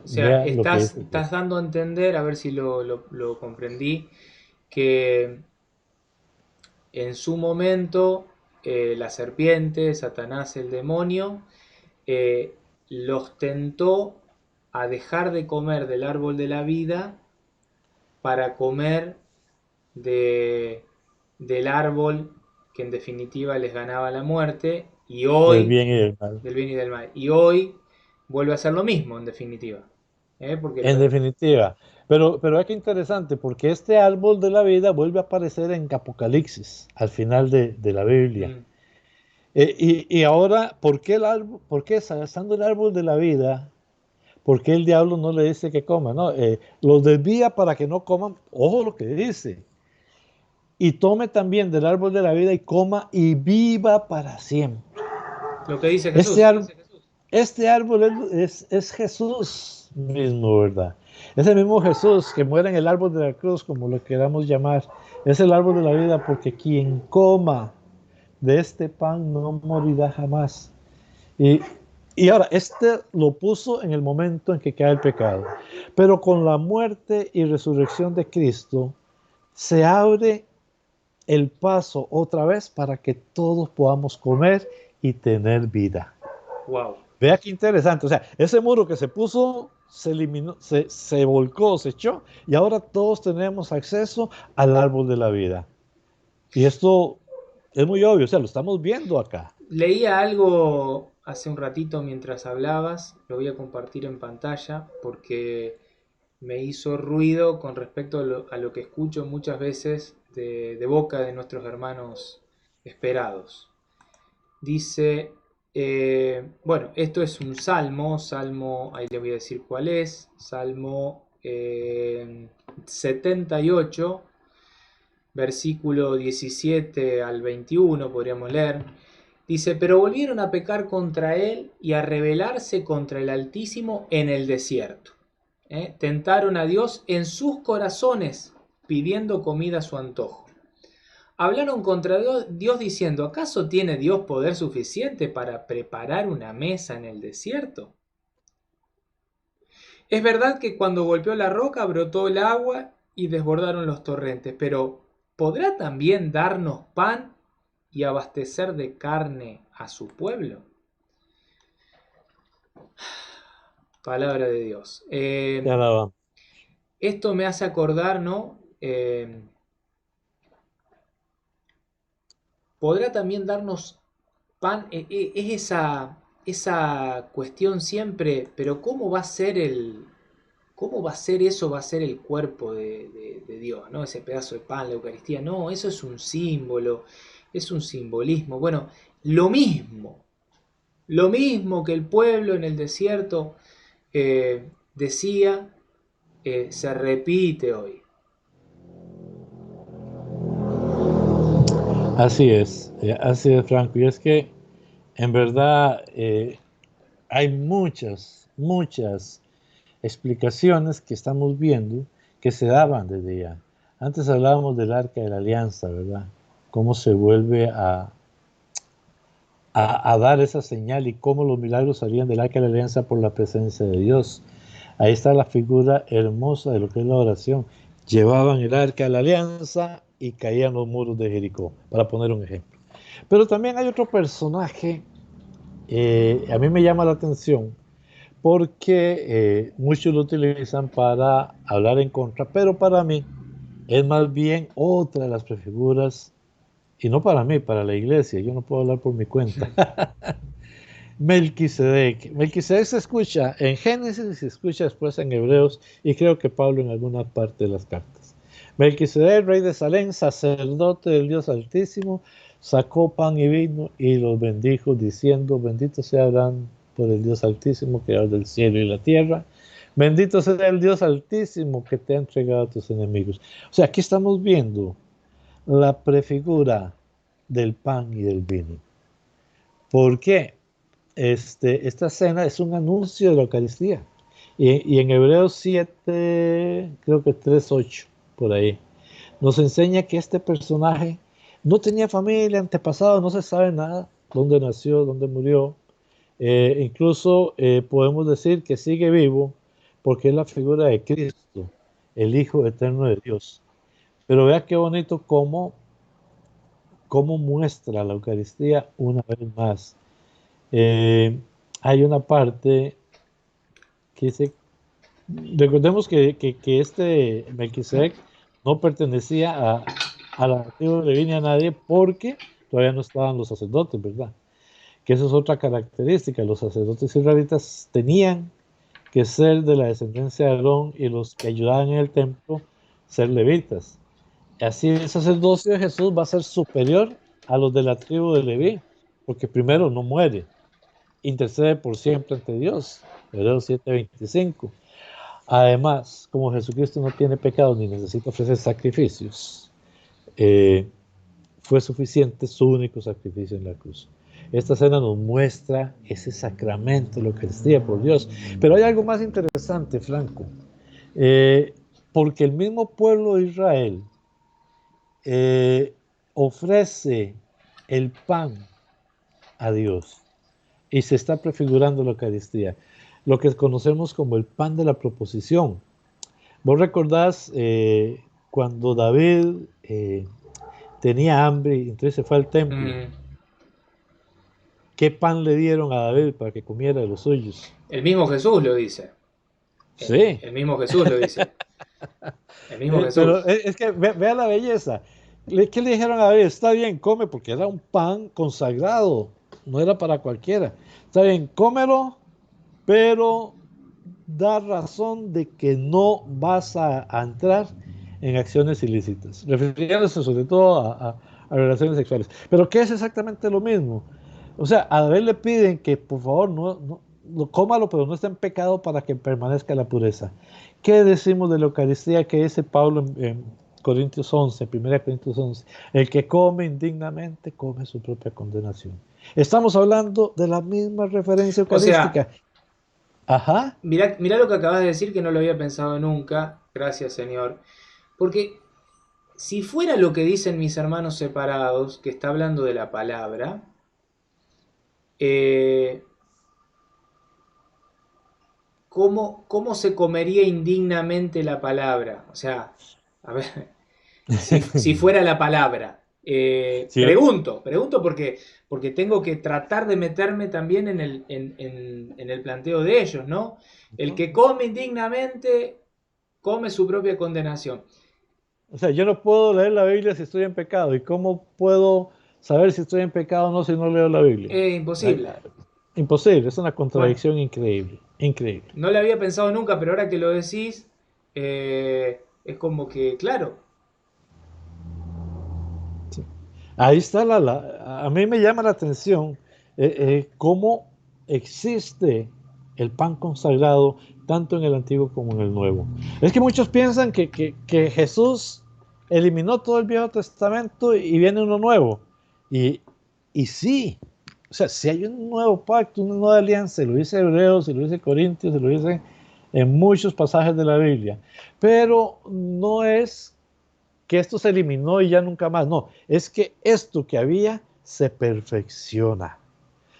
O sea, Vea lo que dice estás Dios. dando a entender, a ver si lo comprendí, que en su momento la serpiente, Satanás el demonio, eh, los tentó a dejar de comer del árbol de la vida para comer de, del árbol que en definitiva les ganaba la muerte y Del hoy, bien y del mal. del bien y del mal, y hoy vuelve a ser lo mismo en definitiva. Porque En definitiva. Pero es que interesante, porque este árbol de la vida vuelve a aparecer en Apocalipsis, al final de la Biblia. mm, Y ahora, ¿por qué estando el árbol de la vida? ¿por qué el diablo no le dice que coma? No, los desvía para que no coman, ojo lo que dice, y tome también del árbol de la vida y coma y viva para siempre. Lo que dice Este, Jesús. este árbol es Jesús mismo, ¿verdad? Es el mismo Jesús que muere en el árbol de la cruz, como lo queramos llamar. Es el árbol de la vida, porque quien coma de este pan no morirá jamás. Y, y ahora, este lo puso en el momento en que cae el pecado. Pero con la muerte y resurrección de Cristo, se abre el paso otra vez para que todos podamos comer y tener vida. Wow. Vea qué interesante. O sea, ese muro que se puso, se eliminó, se volcó, se echó, y ahora todos tenemos acceso al árbol de la vida. Y esto es muy obvio, o sea, lo estamos viendo acá. Leía algo hace un ratito mientras hablabas, lo voy a compartir en pantalla porque me hizo ruido con respecto a lo que escucho muchas veces de boca de nuestros hermanos esperados. Dice, bueno, esto es un salmo, ahí les voy a decir cuál es, Salmo 78, versículo 17 al 21, podríamos leer. Dice, pero volvieron a pecar contra él y a rebelarse contra el Altísimo en el desierto. Tentaron a Dios en sus corazones, pidiendo comida a su antojo. Hablaron contra Dios diciendo, ¿acaso tiene Dios poder suficiente para preparar una mesa en el desierto? Es verdad que cuando golpeó la roca brotó el agua y desbordaron los torrentes, pero ¿podrá también darnos pan y abastecer de carne a su pueblo? Palabra de Dios. Te alaba. Esto me hace acordar, ¿no? ¿Podrá también darnos pan? Es esa cuestión siempre, pero ¿cómo va a ser cómo va a ser eso? Va a ser el cuerpo de Dios, ¿no? Ese pedazo de pan, la Eucaristía. No, eso es un símbolo, es un simbolismo. Bueno, lo mismo que el pueblo en el desierto decía, se repite hoy. Así es, Franco. Y es que en verdad hay muchas explicaciones que estamos viendo que se daban desde ya. Antes hablábamos del Arca de la Alianza, ¿verdad? Cómo se vuelve a dar esa señal y cómo los milagros salían del Arca de la Alianza por la presencia de Dios. Ahí está la figura hermosa de lo que es la oración. Llevaban el Arca de la Alianza y caían los muros de Jericó, para poner un ejemplo. Pero también hay otro personaje, a mí me llama la atención, porque muchos lo utilizan para hablar en contra, pero para mí es más bien otra de las prefiguras, y no para mí, para la iglesia, yo no puedo hablar por mi cuenta. Melquisedec. Melquisedec se escucha en Génesis y se escucha después en Hebreos, y creo que Pablo en alguna parte de las cartas. Melquisedec, rey de Salem, sacerdote del Dios Altísimo, sacó pan y vino y los bendijo diciendo, bendito sea Abraham por el Dios Altísimo, creador del cielo y la tierra. Bendito sea el Dios Altísimo que te ha entregado a tus enemigos. O sea, aquí estamos viendo la prefigura del pan y del vino. ¿Por qué? Esta cena es un anuncio de la Eucaristía. Y en Hebreos 7, creo que 3:8, por ahí, nos enseña que este personaje no tenía familia, antepasado, no se sabe nada, dónde nació, dónde murió. Incluso podemos decir que sigue vivo porque es la figura de Cristo, el Hijo eterno de Dios. Pero vea qué bonito cómo muestra la Eucaristía una vez más. Hay una parte que dice, recordemos que este Melquisedec no pertenecía a la tribu de Leví ni a nadie porque todavía no estaban los sacerdotes, ¿verdad? Que eso es otra característica. Los sacerdotes israelitas tenían que ser de la descendencia de Aarón y los que ayudaban en el templo ser levitas. Así el sacerdocio de Jesús va a ser superior a los de la tribu de Leví, porque primero no muere, intercede por siempre ante Dios. Hebreos 7:25. Además, como Jesucristo no tiene pecado ni necesita ofrecer sacrificios, fue suficiente su único sacrificio en la cruz. Esta escena nos muestra ese sacramento de la Eucaristía, por Dios. Pero hay algo más interesante, Franco, porque el mismo pueblo de Israel ofrece el pan a Dios y se está prefigurando la Eucaristía, lo que conocemos como el pan de la proposición. Vos recordás cuando David tenía hambre y entonces se fue al templo. ¿Qué pan le dieron a David para que comiera de los suyos? El mismo Jesús lo dice. Sí. El mismo Jesús lo dice. El mismo Pero Jesús. es que vea la belleza. ¿Qué le dijeron a David? Está bien, come, porque era un pan consagrado, no era para cualquiera. Está bien, cómelo, pero da razón de que no vas a entrar en acciones ilícitas, refiriéndose sobre todo a relaciones sexuales. Pero ¿qué es exactamente lo mismo? O sea, a David le piden que por favor no cómalo, pero no esté en pecado para que permanezca la pureza. ¿Qué decimos de la Eucaristía que dice Pablo en Corintios 11, 1 Corintios 11? El que come indignamente come su propia condenación. Estamos hablando de la misma referencia O sea, eucarística. Ajá. mirá lo que acabas de decir que no lo había pensado nunca. Gracias, Señor. Porque si fuera lo que dicen mis hermanos separados, que está hablando de la palabra, ¿cómo se comería indignamente la palabra? O sea, a ver, si fuera la palabra. Sí, Pregunto porque tengo que tratar de meterme también en el planteo de ellos, ¿no? El que come indignamente come su propia condenación. o sea, yo no puedo leer la Biblia si estoy en pecado. ¿Y cómo puedo saber si estoy en pecado o no si no leo la Biblia? Imposible. Imposible, es una Bueno, contradicción increíble, increíble. no lo había pensado nunca, pero ahora que lo decís, es como que, claro. Sí. Ahí está a mí me llama la atención cómo existe el pan consagrado tanto en el Antiguo como en el Nuevo. Es que muchos piensan que Jesús eliminó todo el Viejo Testamento y viene uno nuevo. Y, y sí, o sea, si hay un nuevo pacto, una nueva alianza, se lo dice Hebreos, se lo dice Corintios, se lo dice en muchos pasajes de la Biblia, pero no es que esto se eliminó y ya nunca más. No, es que esto que había se perfecciona.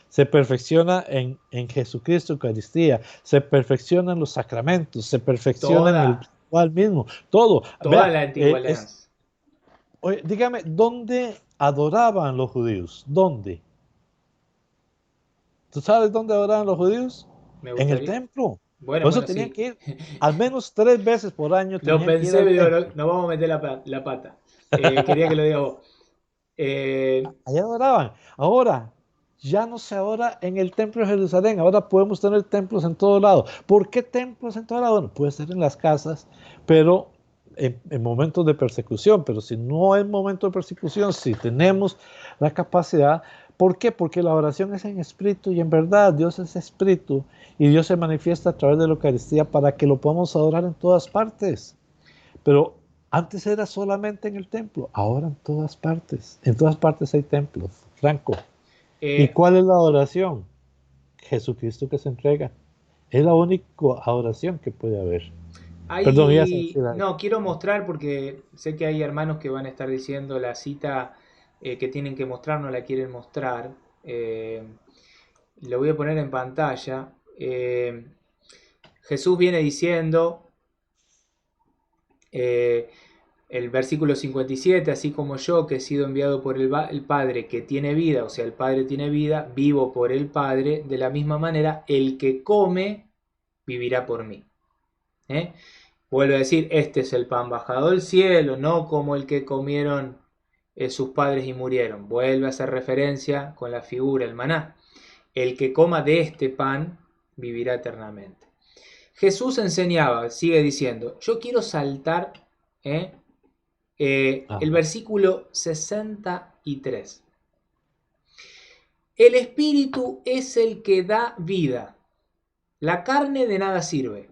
Se perfecciona en Jesucristo, Eucaristía, se perfecciona en los sacramentos, se perfecciona en el Toda, ritual mismo, todo. toda Vea, la antigua alianza. oye, dígame, ¿dónde adoraban los judíos? ¿Dónde? ¿Tú sabes dónde adoraban los judíos? Me En el gustaría. templo. Bueno, Por eso bueno, tenían sí. que ir al menos 3 veces por año, Lo tenían que ir pensé, al me digo, no, templo. no vamos a meter la pata. Quería que lo diga vos. Allá adoraban. Ahora, ya no se adora en el templo de Jerusalén, ahora podemos tener templos en todo lado. ¿Por qué templos en todo lado? Bueno, puede ser en las casas, pero en momentos de persecución, pero si no es momento de persecución, si tenemos la capacidad, ¿por qué? Porque la oración es en espíritu y en verdad, Dios es espíritu y Dios se manifiesta a través de la Eucaristía para que lo podamos adorar en todas partes. Pero antes era solamente en el templo, ahora en todas partes. En todas partes hay templos, Franco. ¿Y eh, cuál es la adoración? Jesucristo que se entrega. Es la única adoración que puede haber. Perdón, ya se decir algo. No, quiero mostrar porque sé que hay hermanos que van a estar diciendo la cita que tienen que mostrar, no la quieren mostrar. Lo voy a poner en pantalla. Jesús viene diciendo, eh, el versículo 57, así como yo que he sido enviado por el Padre que tiene vida, o sea, el Padre tiene vida, vivo por el Padre, de la misma manera, el que come vivirá por mí. ¿Eh? Vuelvo a decir, este es el pan bajado del cielo, no como el que comieron sus padres y murieron. Vuelve a hacer referencia con la figura, el maná. El que coma de este pan vivirá eternamente. Jesús enseñaba, sigue diciendo, yo quiero saltar el Ajá. versículo 63. El espíritu es el que da vida. La carne de nada sirve.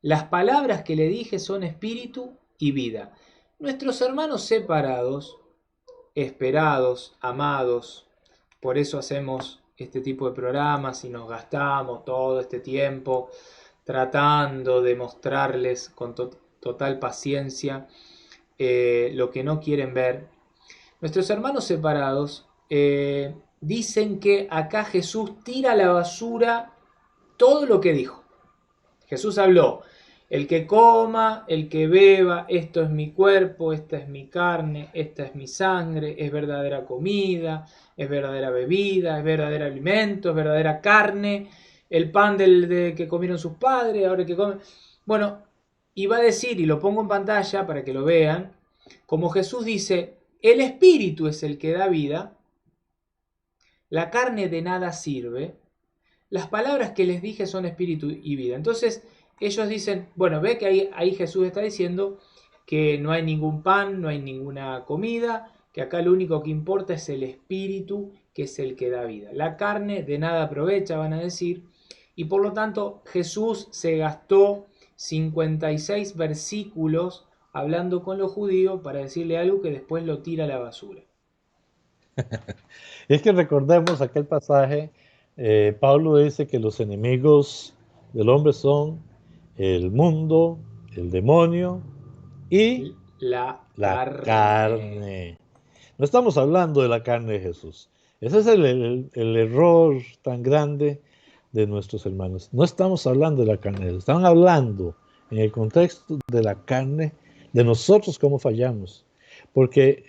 Las palabras que le dije son espíritu y vida. Nuestros hermanos separados, esperados, amados, por eso hacemos este tipo de programas y nos gastamos todo este tiempo tratando de mostrarles con total paciencia lo que no quieren ver. Nuestros hermanos separados dicen que acá Jesús tira a la basura todo lo que dijo. Jesús habló: el que coma, el que beba, esto es mi cuerpo, esta es mi carne, esta es mi sangre, es verdadera comida, es verdadera bebida, es verdadero alimento, es verdadera carne, el pan que comieron sus padres, ahora el que comen. Bueno, y va a decir, y lo pongo en pantalla para que lo vean, como Jesús dice: el espíritu es el que da vida, la carne de nada sirve, las palabras que les dije son espíritu y vida. Entonces ellos dicen, bueno, ve que ahí Jesús está diciendo que no hay ningún pan, no hay ninguna comida, que acá lo único que importa es el espíritu, que es el que da vida. La carne de nada aprovecha, van a decir, y por lo tanto Jesús se gastó 56 versículos hablando con los judíos para decirle algo que después lo tira a la basura. Es que recordemos aquel pasaje, Pablo dice que los enemigos del hombre son el mundo, el demonio y La la carne. carne. No estamos hablando de la carne de Jesús. Ese es el error tan grande de nuestros hermanos. No estamos hablando de la carne de Jesús. Están hablando en el contexto de la carne, de nosotros cómo fallamos. Porque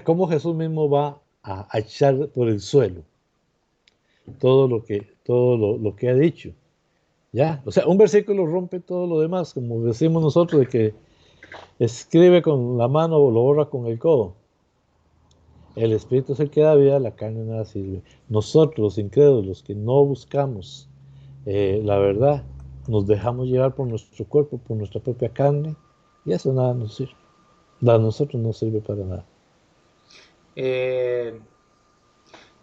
cómo Jesús mismo va a echar por el suelo todo lo que ha dicho. ¿Ya? O sea, un versículo rompe todo lo demás, como decimos nosotros, de que escribe con la mano o lo borra con el codo. El espíritu es el que da vida, la carne nada sirve. Nosotros, los incrédulos, que no buscamos la verdad, nos dejamos llevar por nuestro cuerpo, por nuestra propia carne, y eso nada nos sirve. A nosotros no sirve para nada.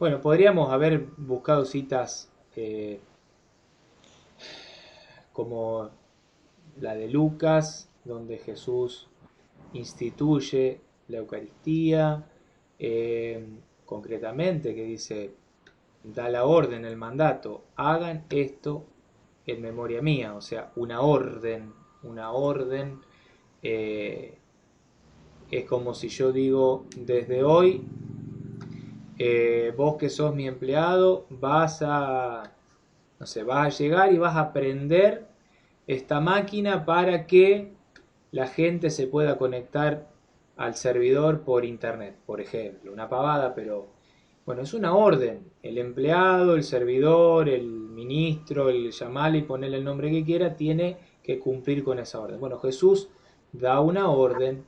Bueno, podríamos haber buscado citas como la de Lucas, donde Jesús instituye la Eucaristía, concretamente, que dice, da la orden, el mandato: hagan esto en memoria mía. O sea, una orden, es como si yo digo, desde hoy, vos que sos mi empleado, vas a llegar y vas a prender esta máquina para que la gente se pueda conectar al servidor por internet, por ejemplo. Una pavada, pero bueno, es una orden. El empleado, el servidor, el ministro, el llamarle y ponerle el nombre que quiera, tiene que cumplir con esa orden. Bueno, Jesús da una orden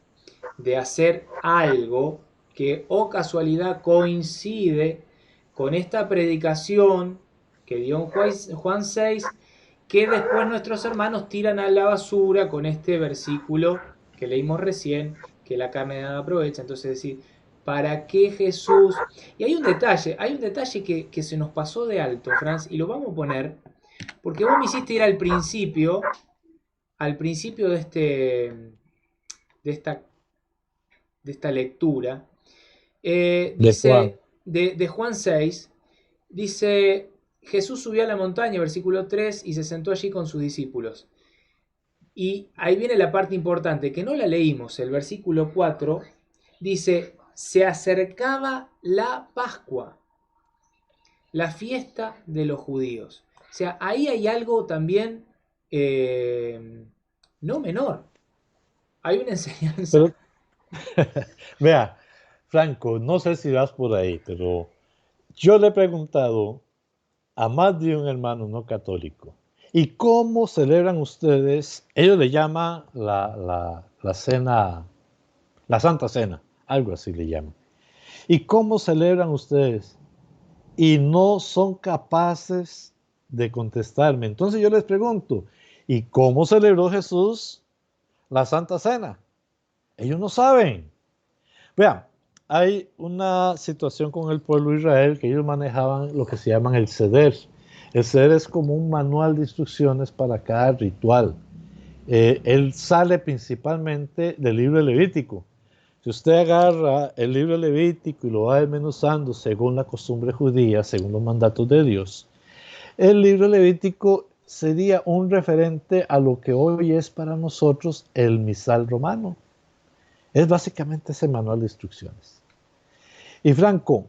de hacer algo que, o casualidad, coincide con esta predicación que dio en Juan 6, que después nuestros hermanos tiran a la basura con este versículo que leímos recién, que la carne de nada aprovecha. Entonces decir, ¿para qué Jesús? Y hay un detalle que se nos pasó de alto, Franz, y lo vamos a poner, porque vos me hiciste ir al principio de esta lectura. De Juan. Dice, de Juan 6, dice, Jesús subió a la montaña, versículo 3, y se sentó allí con sus discípulos. Y ahí viene la parte importante, que no la leímos, el versículo 4, dice, se acercaba la Pascua, la fiesta de los judíos. O sea, ahí hay algo también no menor. Hay una enseñanza. Pero, vea, Franco, no sé si vas por ahí, pero yo le he preguntado a más de un hermano no católico, ¿y cómo celebran ustedes? Ellos le llaman la cena, la Santa Cena, algo así le llaman. ¿Y cómo celebran ustedes? Y no son capaces de contestarme. Entonces yo les pregunto, ¿y cómo celebró Jesús la Santa Cena? Ellos no saben. Vean, hay una situación con el pueblo de Israel que ellos manejaban lo que se llaman el Seder. El Seder es como un manual de instrucciones para cada ritual. Él sale principalmente del libro Levítico. Si usted agarra el libro Levítico y lo va desmenuzando según la costumbre judía, según los mandatos de Dios, el libro Levítico sería un referente a lo que hoy es para nosotros el misal romano. Es básicamente ese manual de instrucciones. Y Franco,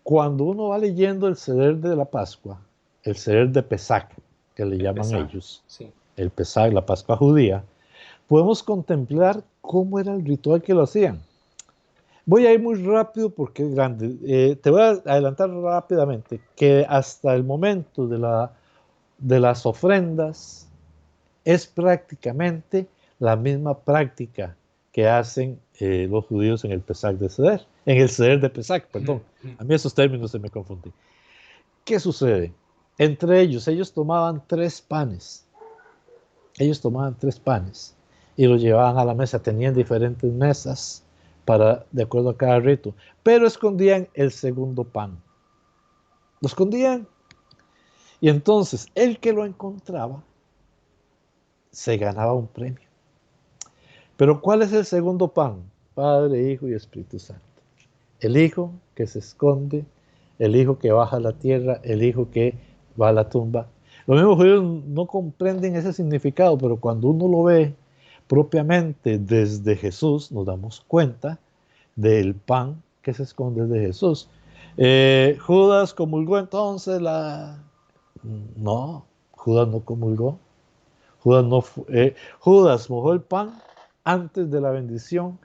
cuando uno va leyendo el Seder de la Pascua, el Seder de Pesach, que le llaman Pesaj, ellos, sí. el Pesach, la Pascua judía, podemos contemplar cómo era el ritual que lo hacían. Voy a ir muy rápido porque es grande. Te voy a adelantar rápidamente que hasta el momento de las ofrendas es prácticamente la misma práctica que hacen los judíos en el Pesach de Seder, en el Seder de Pesach, perdón. A mí esos términos se me confunden. ¿Qué sucede? Entre ellos tomaban tres panes. Ellos tomaban tres panes y los llevaban a la mesa. Tenían diferentes mesas para, de acuerdo a cada rito, pero escondían el segundo pan. Lo escondían y entonces el que lo encontraba se ganaba un premio. Pero ¿cuál es el segundo pan? Padre, Hijo y Espíritu Santo. El Hijo que se esconde, el Hijo que baja a la tierra, el Hijo que va a la tumba. Los mismos judíos no comprenden ese significado, pero cuando uno lo ve propiamente desde Jesús, nos damos cuenta del pan que se esconde de Jesús. Judas comulgó entonces la... No, Judas no comulgó. Judas mojó el pan antes de la bendición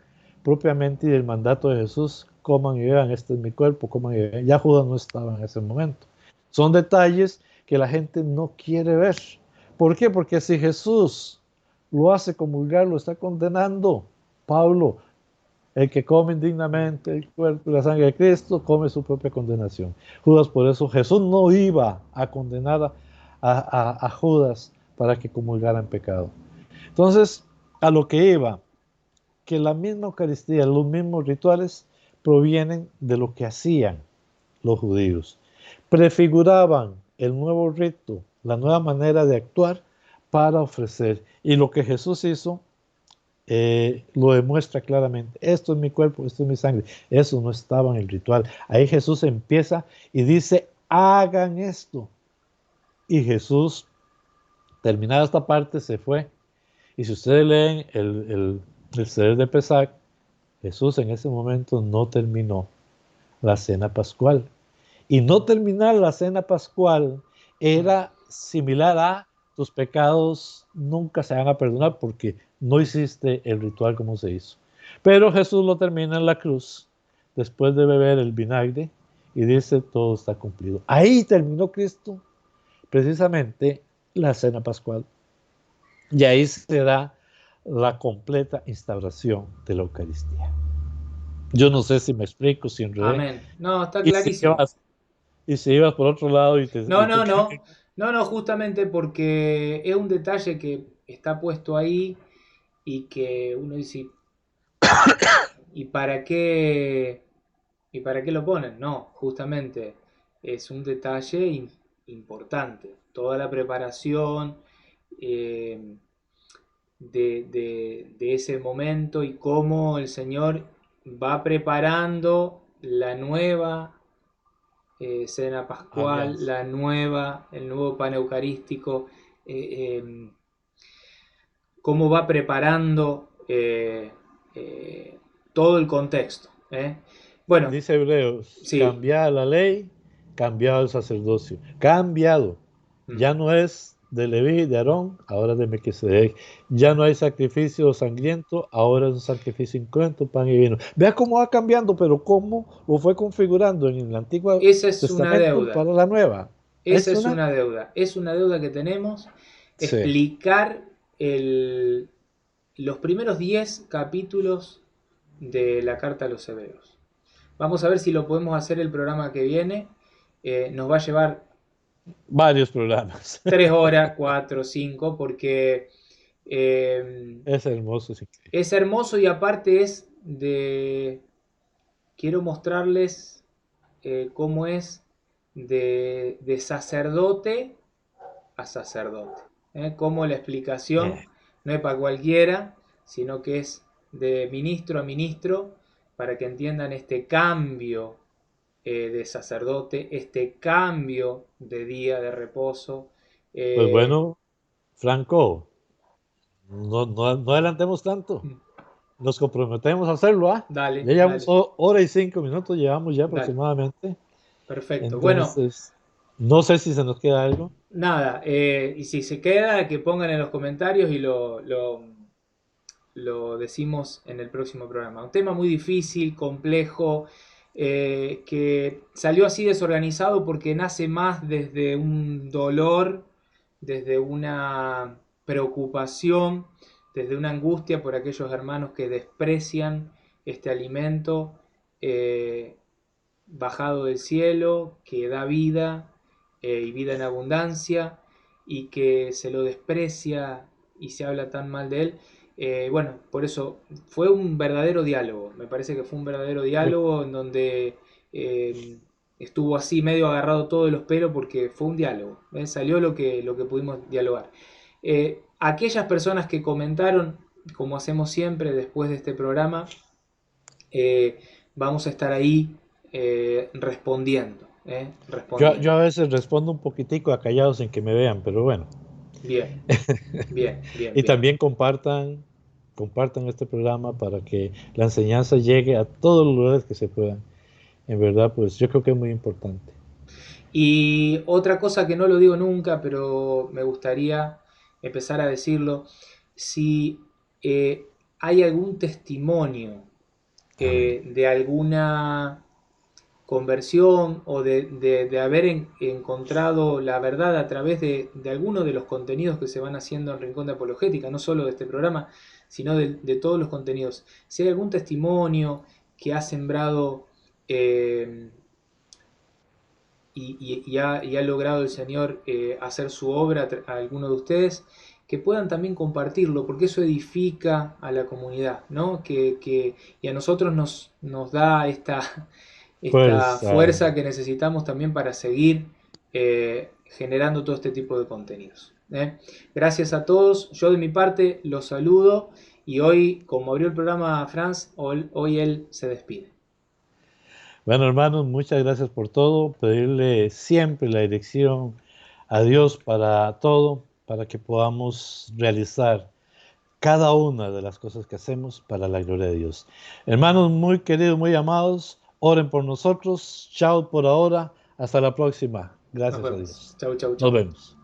propiamente y del mandato de Jesús, coman y beban, este es mi cuerpo, coman y beban. Ya Judas no estaba en ese momento. Son detalles que la gente no quiere ver. ¿Por qué? Porque si Jesús lo hace comulgar, lo está condenando. Pablo, el que come indignamente el cuerpo y la sangre de Cristo, come su propia condenación. Judas, por eso Jesús no iba a condenar a Judas para que comulgara en pecado. Entonces, a lo que iba, que la misma Eucaristía, los mismos rituales provienen de lo que hacían los judíos. Prefiguraban el nuevo rito, la nueva manera de actuar para ofrecer. Y lo que Jesús hizo lo demuestra claramente. Esto es mi cuerpo, esto es mi sangre. Eso no estaba en el ritual. Ahí Jesús empieza y dice, hagan esto. Y Jesús, terminada esta parte, se fue. Y si ustedes leen el Seder de Pesach, Jesús en ese momento no terminó la cena pascual. Y no terminar la cena pascual era similar a tus pecados nunca se van a perdonar porque no hiciste el ritual como se hizo. Pero Jesús lo termina en la cruz después de beber el vinagre y dice todo está cumplido. Ahí terminó Cristo precisamente la cena pascual. Y ahí se da la completa instauración de la Eucaristía. Yo no sé si me explico, si enredé. Amén. No, está Y si clarísimo. ibas por otro lado y No, no, no. No, no, justamente porque es un detalle que está puesto ahí y que uno dice, ¿y para qué? ¿Y para qué lo ponen? No, justamente es un detalle importante. Toda la preparación eh, de ese momento y cómo el Señor va preparando la nueva cena pascual, alianza. el nuevo pan eucarístico, eh, cómo va preparando todo el contexto. Bueno, Dice Hebreos, sí. cambiada la ley, cambiado el sacerdocio. Cambiado. Mm. Ya no es de Leví, de Aarón, ahora de Melquisedec. Ya no hay sacrificio sangriento, ahora es un sacrificio incruento, pan y vino. Vea cómo va cambiando, pero cómo lo fue configurando en el Antiguo Esa es una Testamento deuda. para la Nueva. Esa Es es una... una deuda. Es una deuda que tenemos. Sí. Explicar los primeros 10 capítulos de la carta a los Hebreos. Vamos a ver si lo podemos hacer el programa que viene. Nos va a llevar Varios programas. 3 horas, 4, 5, porque eh, Es hermoso, es increíble. es hermoso y aparte es de quiero mostrarles cómo es de sacerdote a sacerdote. Cómo la explicación no es para cualquiera, sino que es de ministro a ministro, para que entiendan este cambio de sacerdote, este cambio de día de reposo. Pues bueno, Franco, no adelantemos tanto. Nos comprometemos a hacerlo, ¿ah? Dale, Ya llevamos dale, hora y 5 minutos, llevamos ya dale. aproximadamente. Perfecto. Bueno, Entonces, no sé si se nos queda algo. nada, y si se queda, que pongan en los comentarios y lo decimos en el próximo programa. Un tema muy difícil, complejo, que salió así desorganizado porque nace más desde un dolor, desde una preocupación, desde una angustia por aquellos hermanos que desprecian este alimento bajado del cielo, que da vida y vida en abundancia, y que se lo desprecia y se habla tan mal de él. Bueno, por eso fue un verdadero diálogo, me parece que fue un verdadero diálogo en donde estuvo así medio agarrado todo de los pelos porque fue un diálogo, salió lo que pudimos dialogar. Aquellas personas que comentaron, como hacemos siempre después de este programa, vamos a estar ahí respondiendo. Respondiendo. Yo a veces respondo un poquitico a callados sin que me vean, pero bueno. Bien, bien, bien, Y bien. también compartan este programa para que la enseñanza llegue a todos los lugares que se puedan. En verdad, pues yo creo que es muy importante. Y otra cosa que no lo digo nunca, pero me gustaría empezar a decirlo, si hay algún testimonio Amén. de alguna conversión o de haber encontrado la verdad a través de alguno de los contenidos que se van haciendo en Rincón de Apologética, no solo de este programa, sino de todos los contenidos. Si hay algún testimonio que ha sembrado y ha logrado el Señor hacer su obra a alguno de ustedes, que puedan también compartirlo, porque eso edifica a la comunidad, ¿no? Y a nosotros nos da esta Pues, fuerza que necesitamos también para seguir generando todo este tipo de contenidos. Gracias a todos, yo de mi parte los saludo y hoy, como abrió el programa Franz, hoy él se despide. bueno, hermanos, muchas gracias por todo. Pedirle siempre la dirección a Dios para todo, para que podamos realizar cada una de las cosas que hacemos para la gloria de Dios. Hermanos muy queridos, muy amados, oren por nosotros. Chao por ahora. Hasta la próxima. Nos Gracias a vemos. Dios. Chau, chau, Nos chau. vemos.